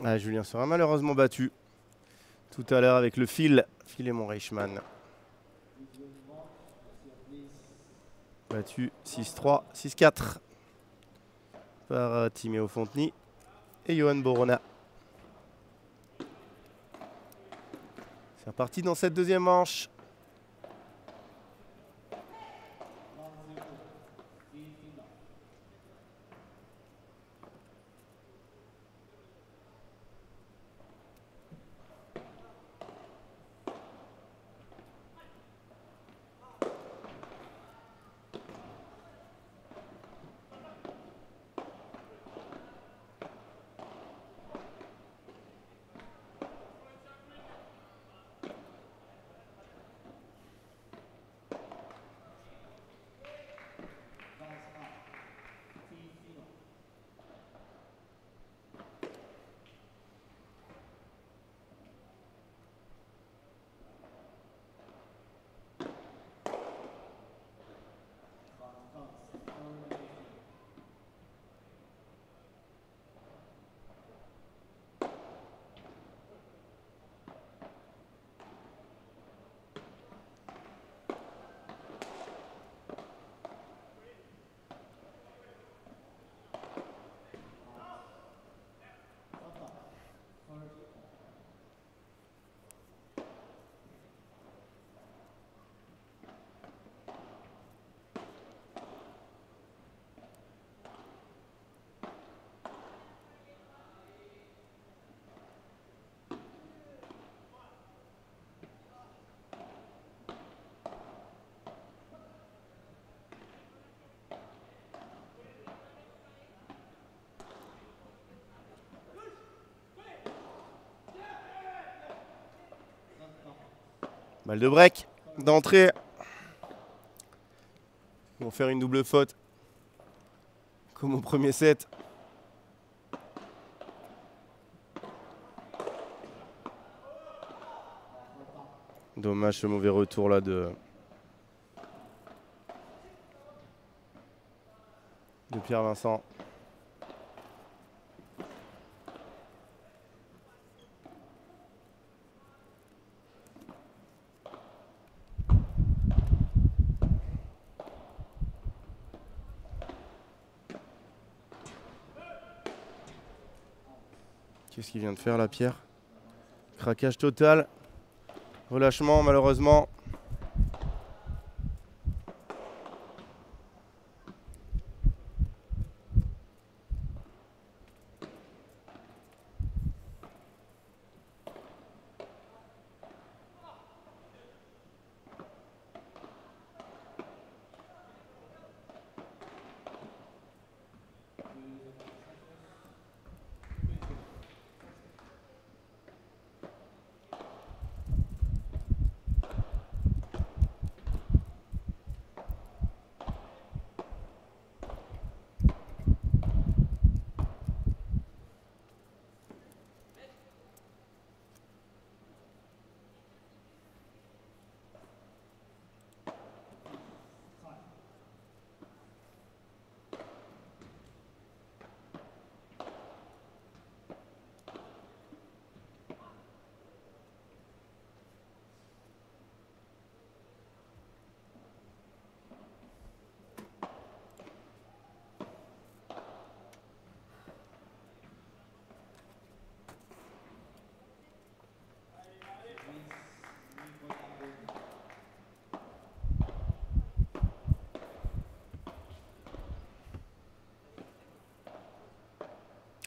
Ah, Julien sera malheureusement battu tout à l'heure avec le fil. Philémon Reichmann. Battu 6-3, 6-4 par Timéo Fonteny et Johan Borona. C'est reparti dans cette deuxième manche. Balle de break d'entrée. Ils vont faire une double faute comme au premier set. Dommage ce mauvais retour là de Pierre Vincent. Qu'est-ce qu'il vient de faire là, Pierre? Craquage total. Relâchement malheureusement.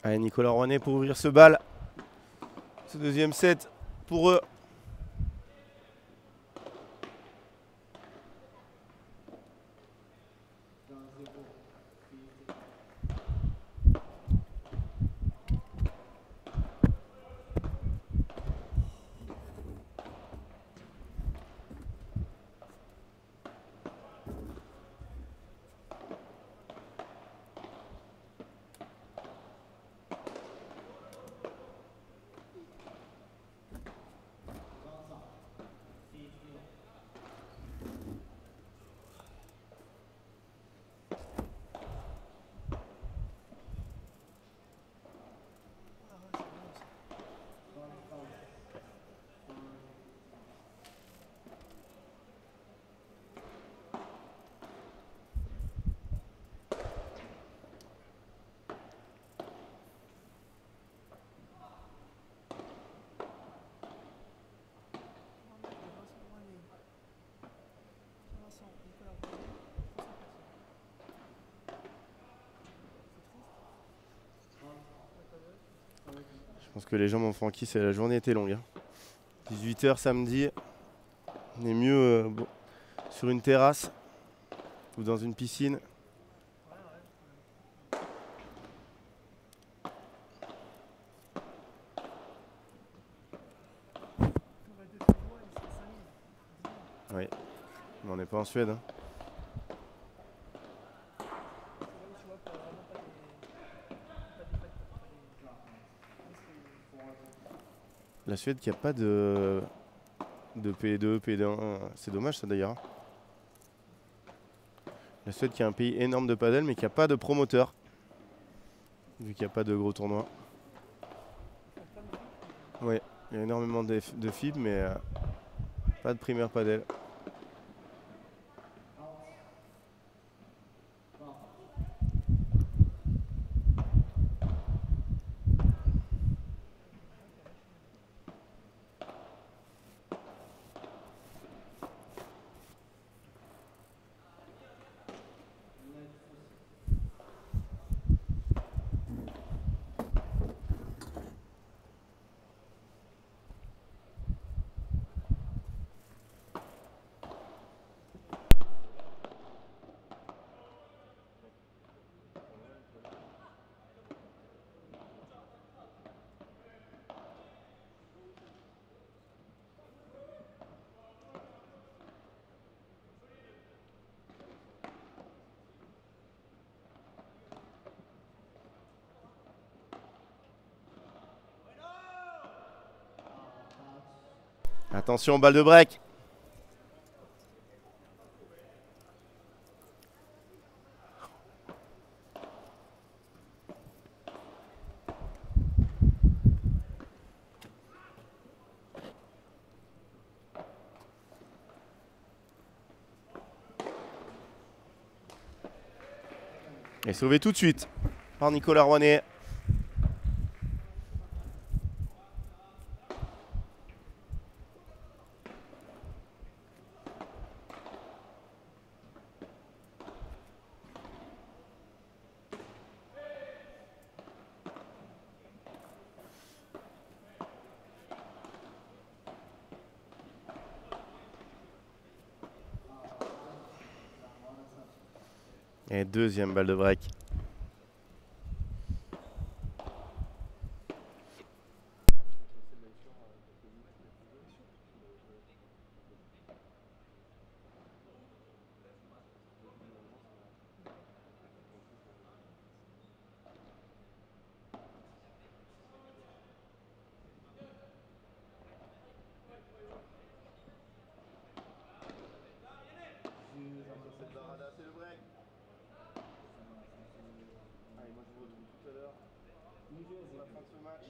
Allez, Nicolas Rouanet pour ouvrir ce bal. Ce deuxième set pour eux. pense que les gens m'ont franchi, la journée était longue. 18 h samedi. On est mieux sur une terrasse ou dans une piscine. Oui, mais on n'est pas en Suède. Hein. La Suède qui n'a pas de P2, P1. C'est dommage ça d'ailleurs. La Suède qui est un pays énorme de padel mais qui n'a pas de promoteur. Vu qu'il n'y a pas de gros tournois. Oui, il y a énormément de FIB mais pas de primaire padel. Attention, balle de break. Et sauvé tout de suite par Nicolas Rouanet. Et deuxième balle de break. Allez, moi je vous retrouve tout à l'heure. À la fin de ce match.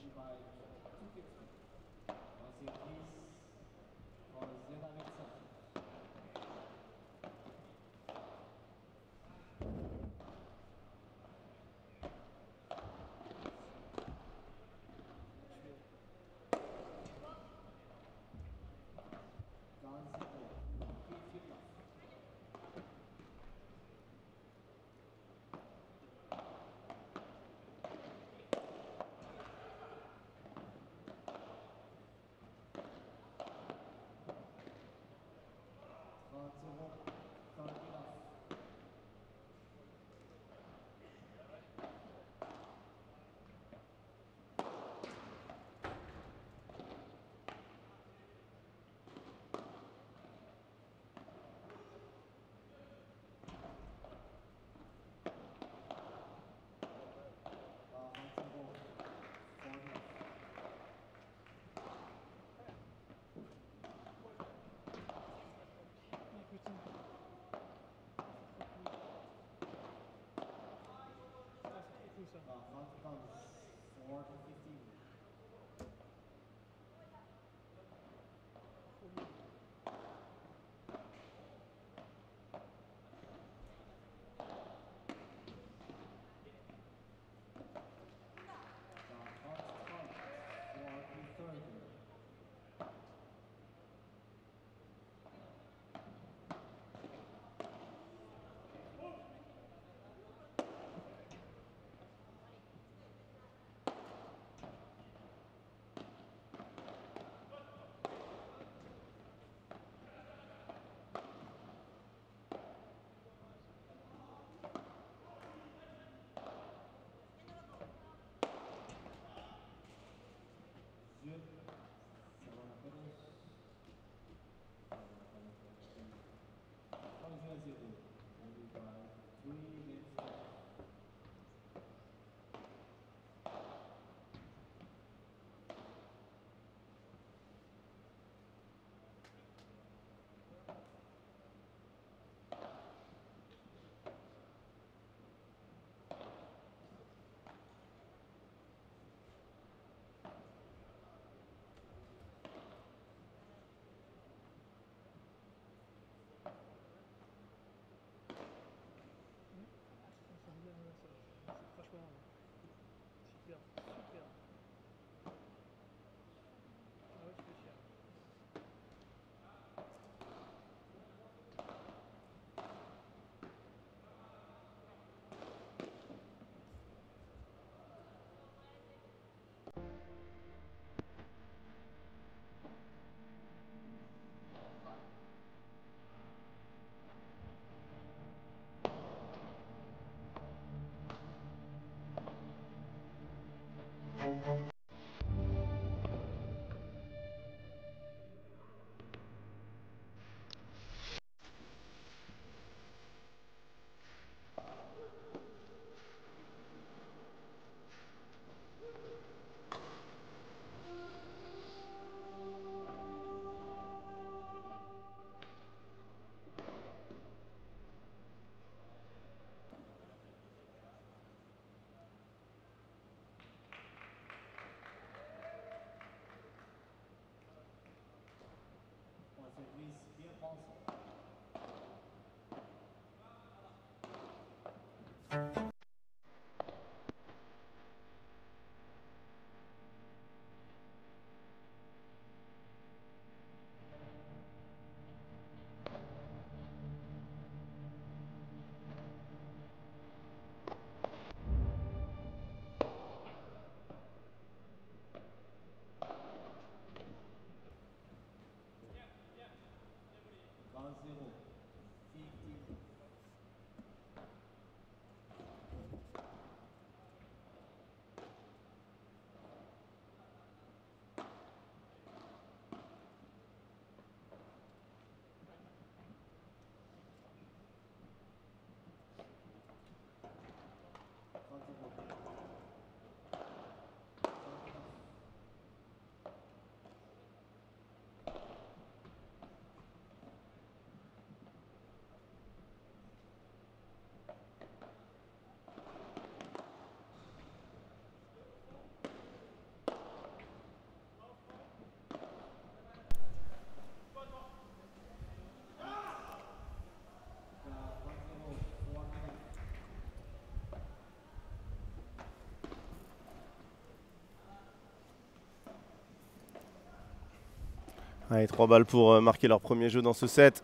Allez, 3 balles pour marquer leur premier jeu dans ce set.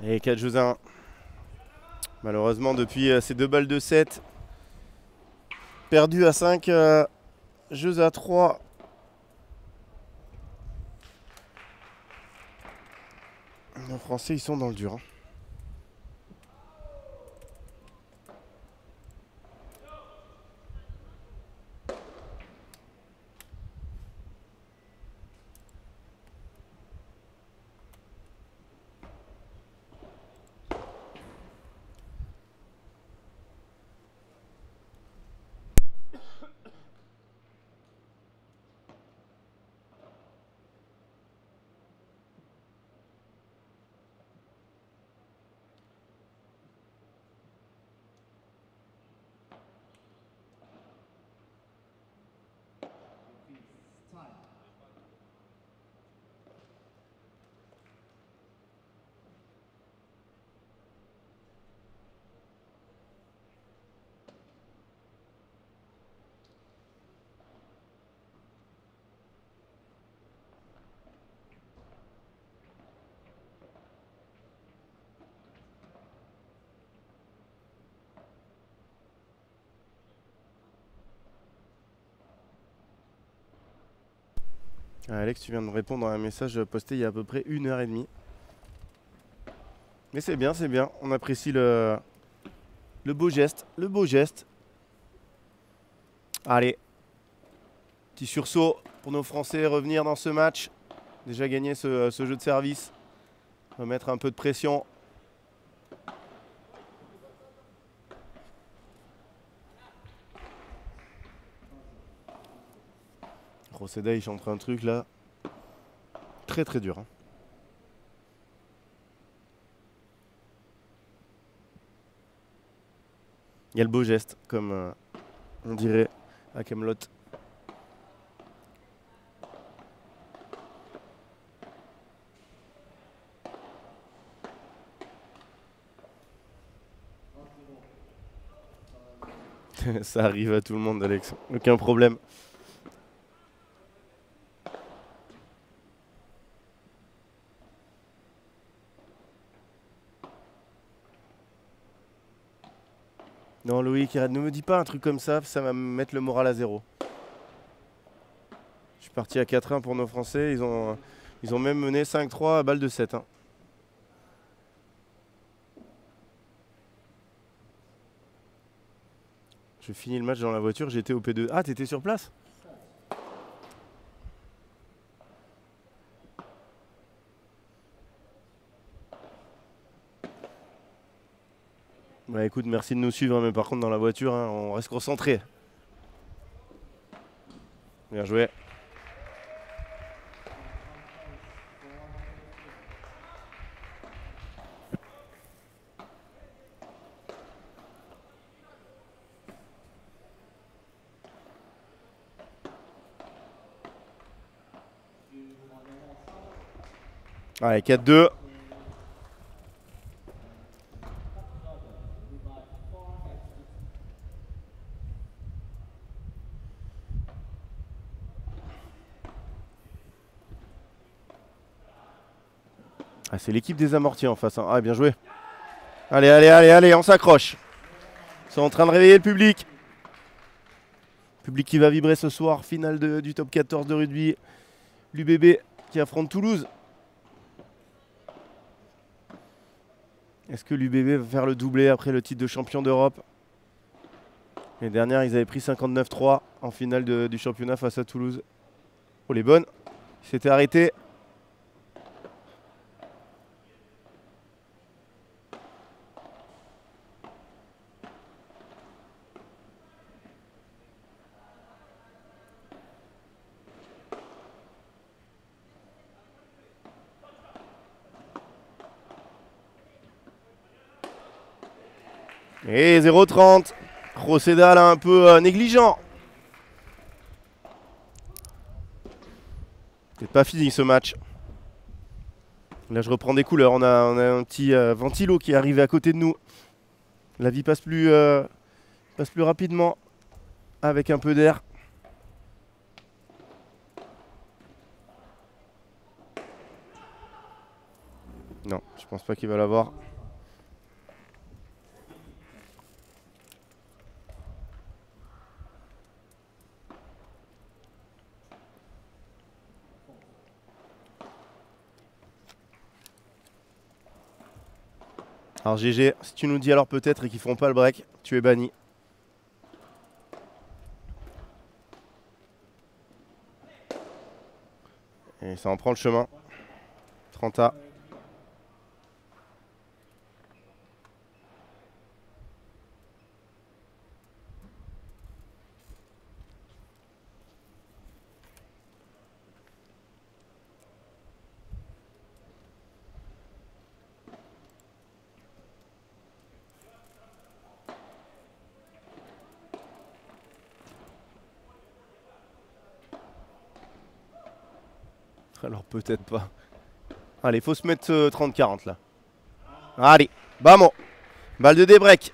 Et 4 jeux à 1. Malheureusement, depuis ces 2 balles de 7, perdu à 5 jeux à 3. Les Français, ils sont dans le dur. Alex, tu viens de me répondre à un message posté il y a à peu près 1h30. Mais c'est bien, c'est bien. On apprécie le beau geste. Le beau geste. Allez. Petit sursaut pour nos Français, revenir dans ce match. Déjà gagné ce jeu de service. Remettre un peu de pression. Roseda, il chante un truc là. Très très dur. Hein. Il y a le beau geste, comme on dirait, à Camelot. Ça arrive à tout le monde, Alex. Aucun problème. Non, Loïc, arrête, ne me dis pas un truc comme ça va me mettre le moral à zéro. Je suis parti à 4-1 pour nos Français. Ils ont même mené 5-3 à balle de 7. Hein. Je finis le match dans la voiture, j'étais au P2. Ah, t'étais sur place? Bah écoute, merci de nous suivre, hein, mais par contre dans la voiture, hein, on reste concentré. Bien joué. Allez, 4-2. Ah, c'est l'équipe des amortis en face. Hein. Ah, bien joué. Allez, allez, allez, allez, on s'accroche. Ils sont en train de réveiller le public. Public qui va vibrer ce soir. Finale du top 14 de rugby. L'UBB qui affronte Toulouse. Est-ce que l'UBB va faire le doublé après le titre de champion d'Europe? Les dernières, ils avaient pris 59-3 en finale du championnat face à Toulouse. Oh, les bonnes. Ils s'étaient arrêtés. Et 0-30. Roseda là un peu négligent. C'est pas fini ce match. Là je reprends des couleurs. On a un petit ventilo qui est arrivé à côté de nous. La vie passe plus rapidement avec un peu d'air. Non, je pense pas qu'il va l'avoir. Alors GG, si tu nous dis alors peut-être et qu'ils feront pas le break, tu es banni. Et ça en prend le chemin. 30A. Alors peut-être pas. Allez, faut se mettre 30-40 là. Allez, vamos. Balle de débreak.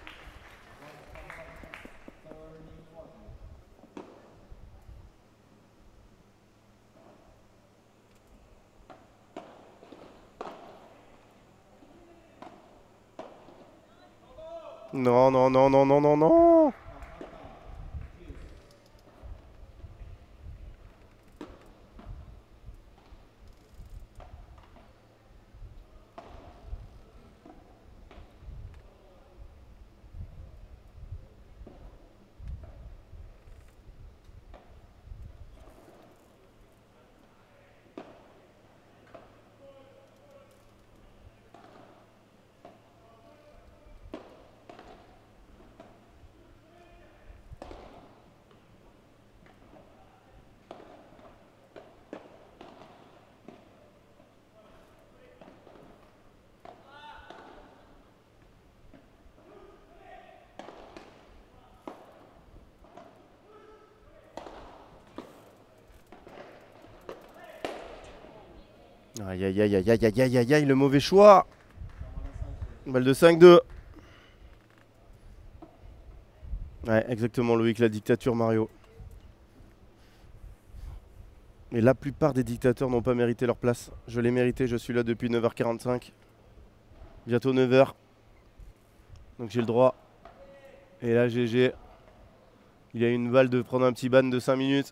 Non, non, non, non, non, non, non. Aïe aïe aïe aïe aïe aïe aïe aïe aïe, le mauvais choix. Balle de 5-2. Ouais, exactement Loïc, la dictature Mario. Mais la plupart des dictateurs n'ont pas mérité leur place. Je l'ai mérité, je suis là depuis 9h45. Bientôt 9h. Donc j'ai le droit. Et là GG. Il a une balle de prendre un petit ban de 5 minutes.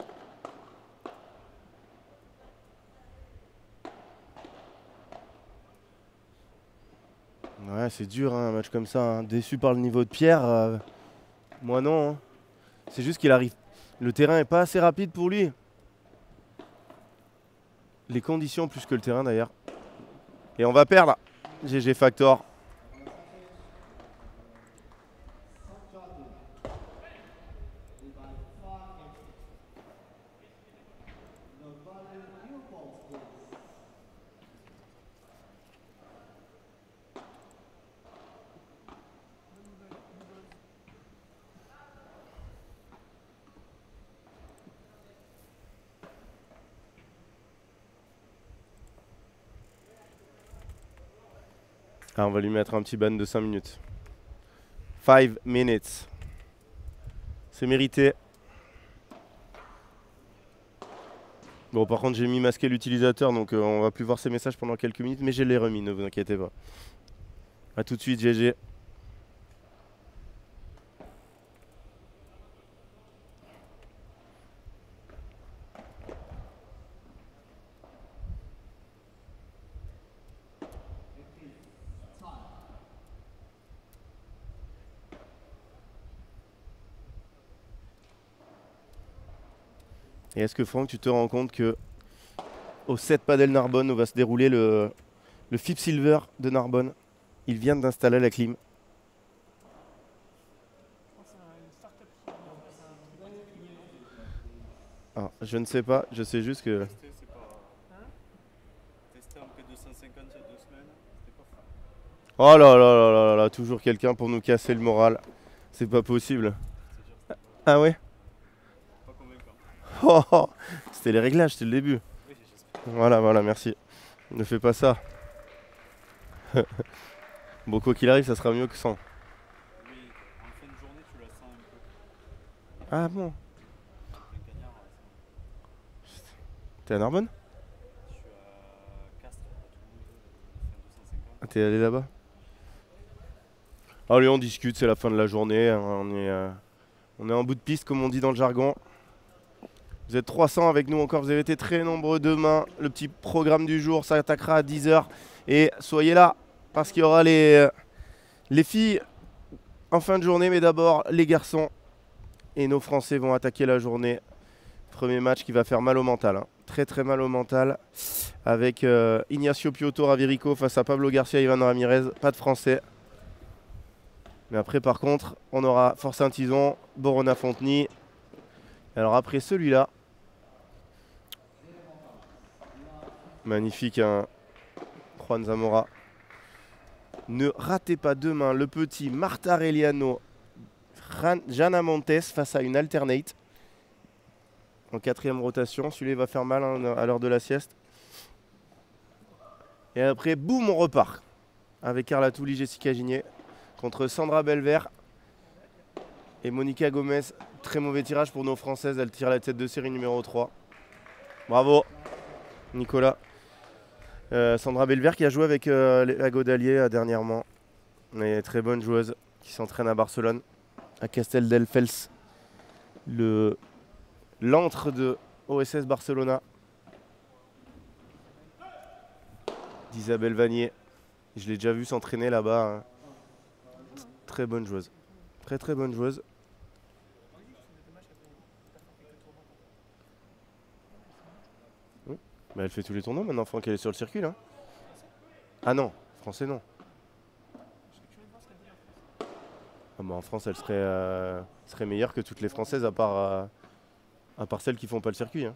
Ouais, c'est dur hein, un match comme ça. Hein. Déçu par le niveau de Pierre. Moi non. Hein. C'est juste qu'il arrive. Le terrain est pas assez rapide pour lui. Les conditions plus que le terrain d'ailleurs. Et on va perdre. GG Factor. Ah, on va lui mettre un petit ban de 5 minutes. 5 minutes. C'est mérité. Bon, par contre, j'ai mis masqué l'utilisateur, donc on va plus voir ses messages pendant quelques minutes, mais je l'ai remis, ne vous inquiétez pas. A tout de suite, GG. Et est-ce que Franck, tu te rends compte que au 7 Padel Narbonne, où va se dérouler le FIP Silver de Narbonne, ils viennent d'installer la clim. Ah, je ne sais pas, je sais juste que... Oh là là là là là, toujours quelqu'un pour nous casser le moral. C'est pas possible. Ah ouais? Oh, oh, c'était les réglages, c'était le début. Voilà, voilà, merci. Ne fais pas ça. Bon, quoi qu'il arrive, ça sera mieux que sans. Ah bon? T'es à Narbonne? Ah, t'es allé là-bas? Allez, on discute, c'est la fin de la journée. Hein, on est en bout de piste, comme on dit dans le jargon. Vous êtes 300 avec nous encore, vous avez été très nombreux. Demain, le petit programme du jour s'attaquera à 10h. Et soyez là, parce qu'il y aura les filles en fin de journée, mais d'abord les garçons. Et nos Français vont attaquer la journée. Premier match qui va faire mal au mental. Hein. Très très mal au mental. Avec Ignacio Piotto Ravirico face à Pablo Garcia, Ivan Ramirez. Pas de Français. Mais après, par contre, on aura Force-Saint-Izon, Borona Fonteny. Alors après celui-là, magnifique, hein, Juan Zamora. Ne ratez pas demain le petit Marta Aureliano Jana Montes face à une alternate. En 4e rotation. Celui-là va faire mal hein, à l'heure de la sieste. Et après, boum, on repart. Avec Carla Touli, Jessica Gigné. Contre Sandra Belver et Monica Gomez. Très mauvais tirage pour nos Françaises. Elle tire la tête de série numéro 3. Bravo, Nicolas. Sandra Belver qui a joué avec la Godalier dernièrement. Mais très bonne joueuse qui s'entraîne à Barcelone. À Castelldefels. L'antre de OSS Barcelona. d'Isabelle Vanier. Je l'ai déjà vu s'entraîner là-bas. Hein. Très bonne joueuse. Très très bonne joueuse. Oui. Bah, elle fait tous les tournois maintenant, Franck, elle est sur le circuit là. Ah non, français non. Ah bah, en France, elle serait meilleure que toutes les Françaises à part celles qui font pas le circuit. Hein.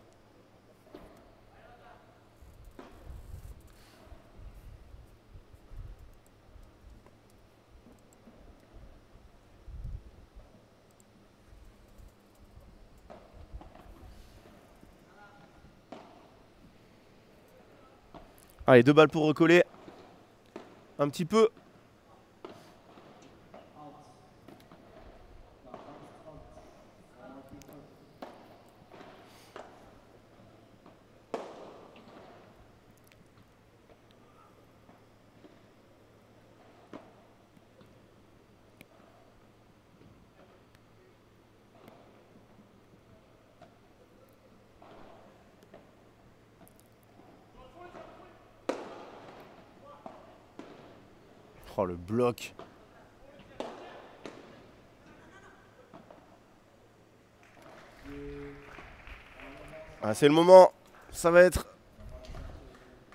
Allez, 2 balles pour recoller. Un petit peu. Oh, le bloc. Ah, c'est le moment. Ça va être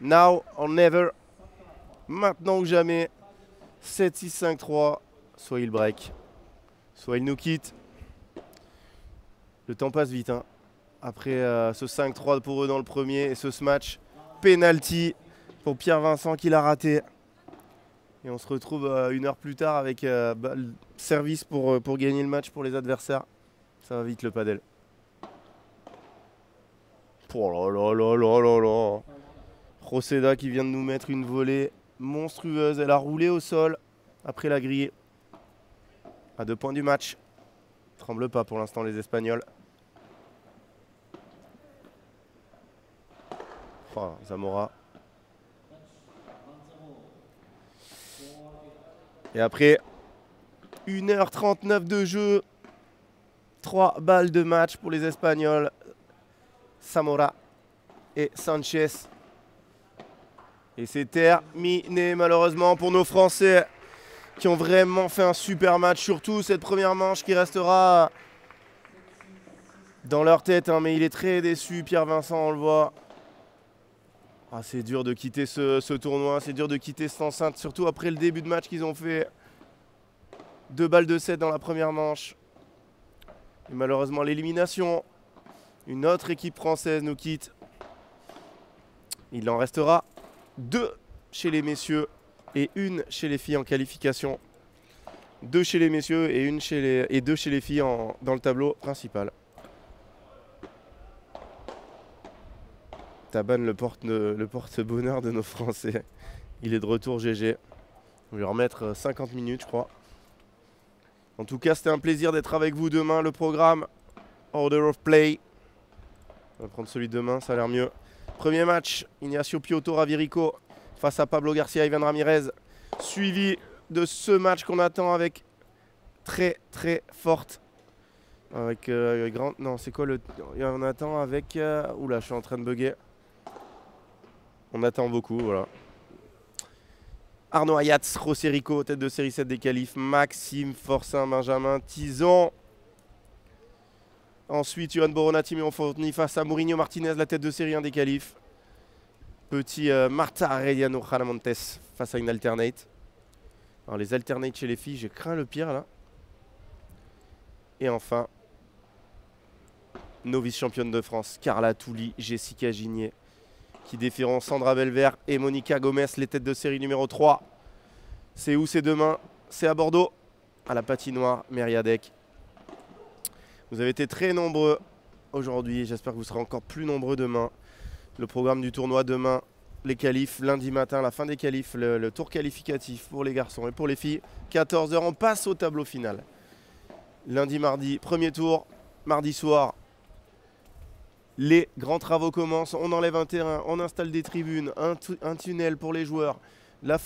now or never. Maintenant ou jamais. 7-6-5-3. Soit il break, soit il nous quitte. Le temps passe vite, hein. Après ce 5-3 pour eux dans le premier et ce match. Penalty pour Pierre Vincent qui l'a raté. Et on se retrouve 1 heure plus tard avec le service pour gagner le match pour les adversaires. Ça va vite le padel. Oh là là là là là là. Roseda qui vient de nous mettre une volée monstrueuse. Elle a roulé au sol après la grille. À 2 points du match. Tremble pas pour l'instant les Espagnols. Oh, Zamora. Et après 1h39 de jeu. 3 balles de match pour les Espagnols. Zamora et Sanchez. Et c'est terminé malheureusement pour nos Français qui ont vraiment fait un super match. Surtout cette première manche qui restera dans leur tête. Hein, mais il est très déçu, Pierre Vincent, on le voit. Ah, c'est dur de quitter ce tournoi. C'est dur de quitter cette enceinte. Surtout après le début de match qu'ils ont fait. 2 balles de 7 dans la première manche. Et malheureusement l'élimination. Une autre équipe française nous quitte. Il en restera 2 chez les messieurs et 1 chez les filles en qualification. 2 chez les messieurs et 2 chez les filles dans le tableau principal. Taban le porte-bonheur de nos Français. Il est de retour GG. On va lui remettre 50 minutes je crois. En tout cas c'était un plaisir d'être avec vous demain. Le programme Order of Play. On va prendre celui de demain, ça a l'air mieux. Premier match, Ignacio Piotto Ravirico face à Pablo Garcia Ivan Ramirez. Suivi de ce match qu'on attend avec très très forte. Avec non, c'est quoi le. On attend avec. Oula, je suis en train de bugger. On attend beaucoup, voilà. Arnaud Ayats, José Rico, tête de série 7 des qualifs. Maxime Forcin, Benjamin Tison. Ensuite, Johan Boronati, Miron Fourni face à Mourinho Martinez, la tête de série 1 des qualifs. Petit Marta Arellano Jalamontes face à une alternate. Alors les alternates chez les filles, j'ai craint le pire là. Et enfin, novice championne de France, Carla Touli, Jessica Gigné, qui défieront Sandra Belver et Monica Gomez, les têtes de série numéro 3. C'est où? C'est demain, c'est à Bordeaux, à la patinoire Mériadec. Vous avez été très nombreux aujourd'hui, j'espère que vous serez encore plus nombreux demain. Le programme du tournoi demain, les qualifs, lundi matin, la fin des qualifs, le tour qualificatif pour les garçons et pour les filles. 14 h, on passe au tableau final. Lundi, mardi, premier tour, mardi soir, les grands travaux commencent, on enlève un terrain, on installe des tribunes, un tunnel pour les joueurs,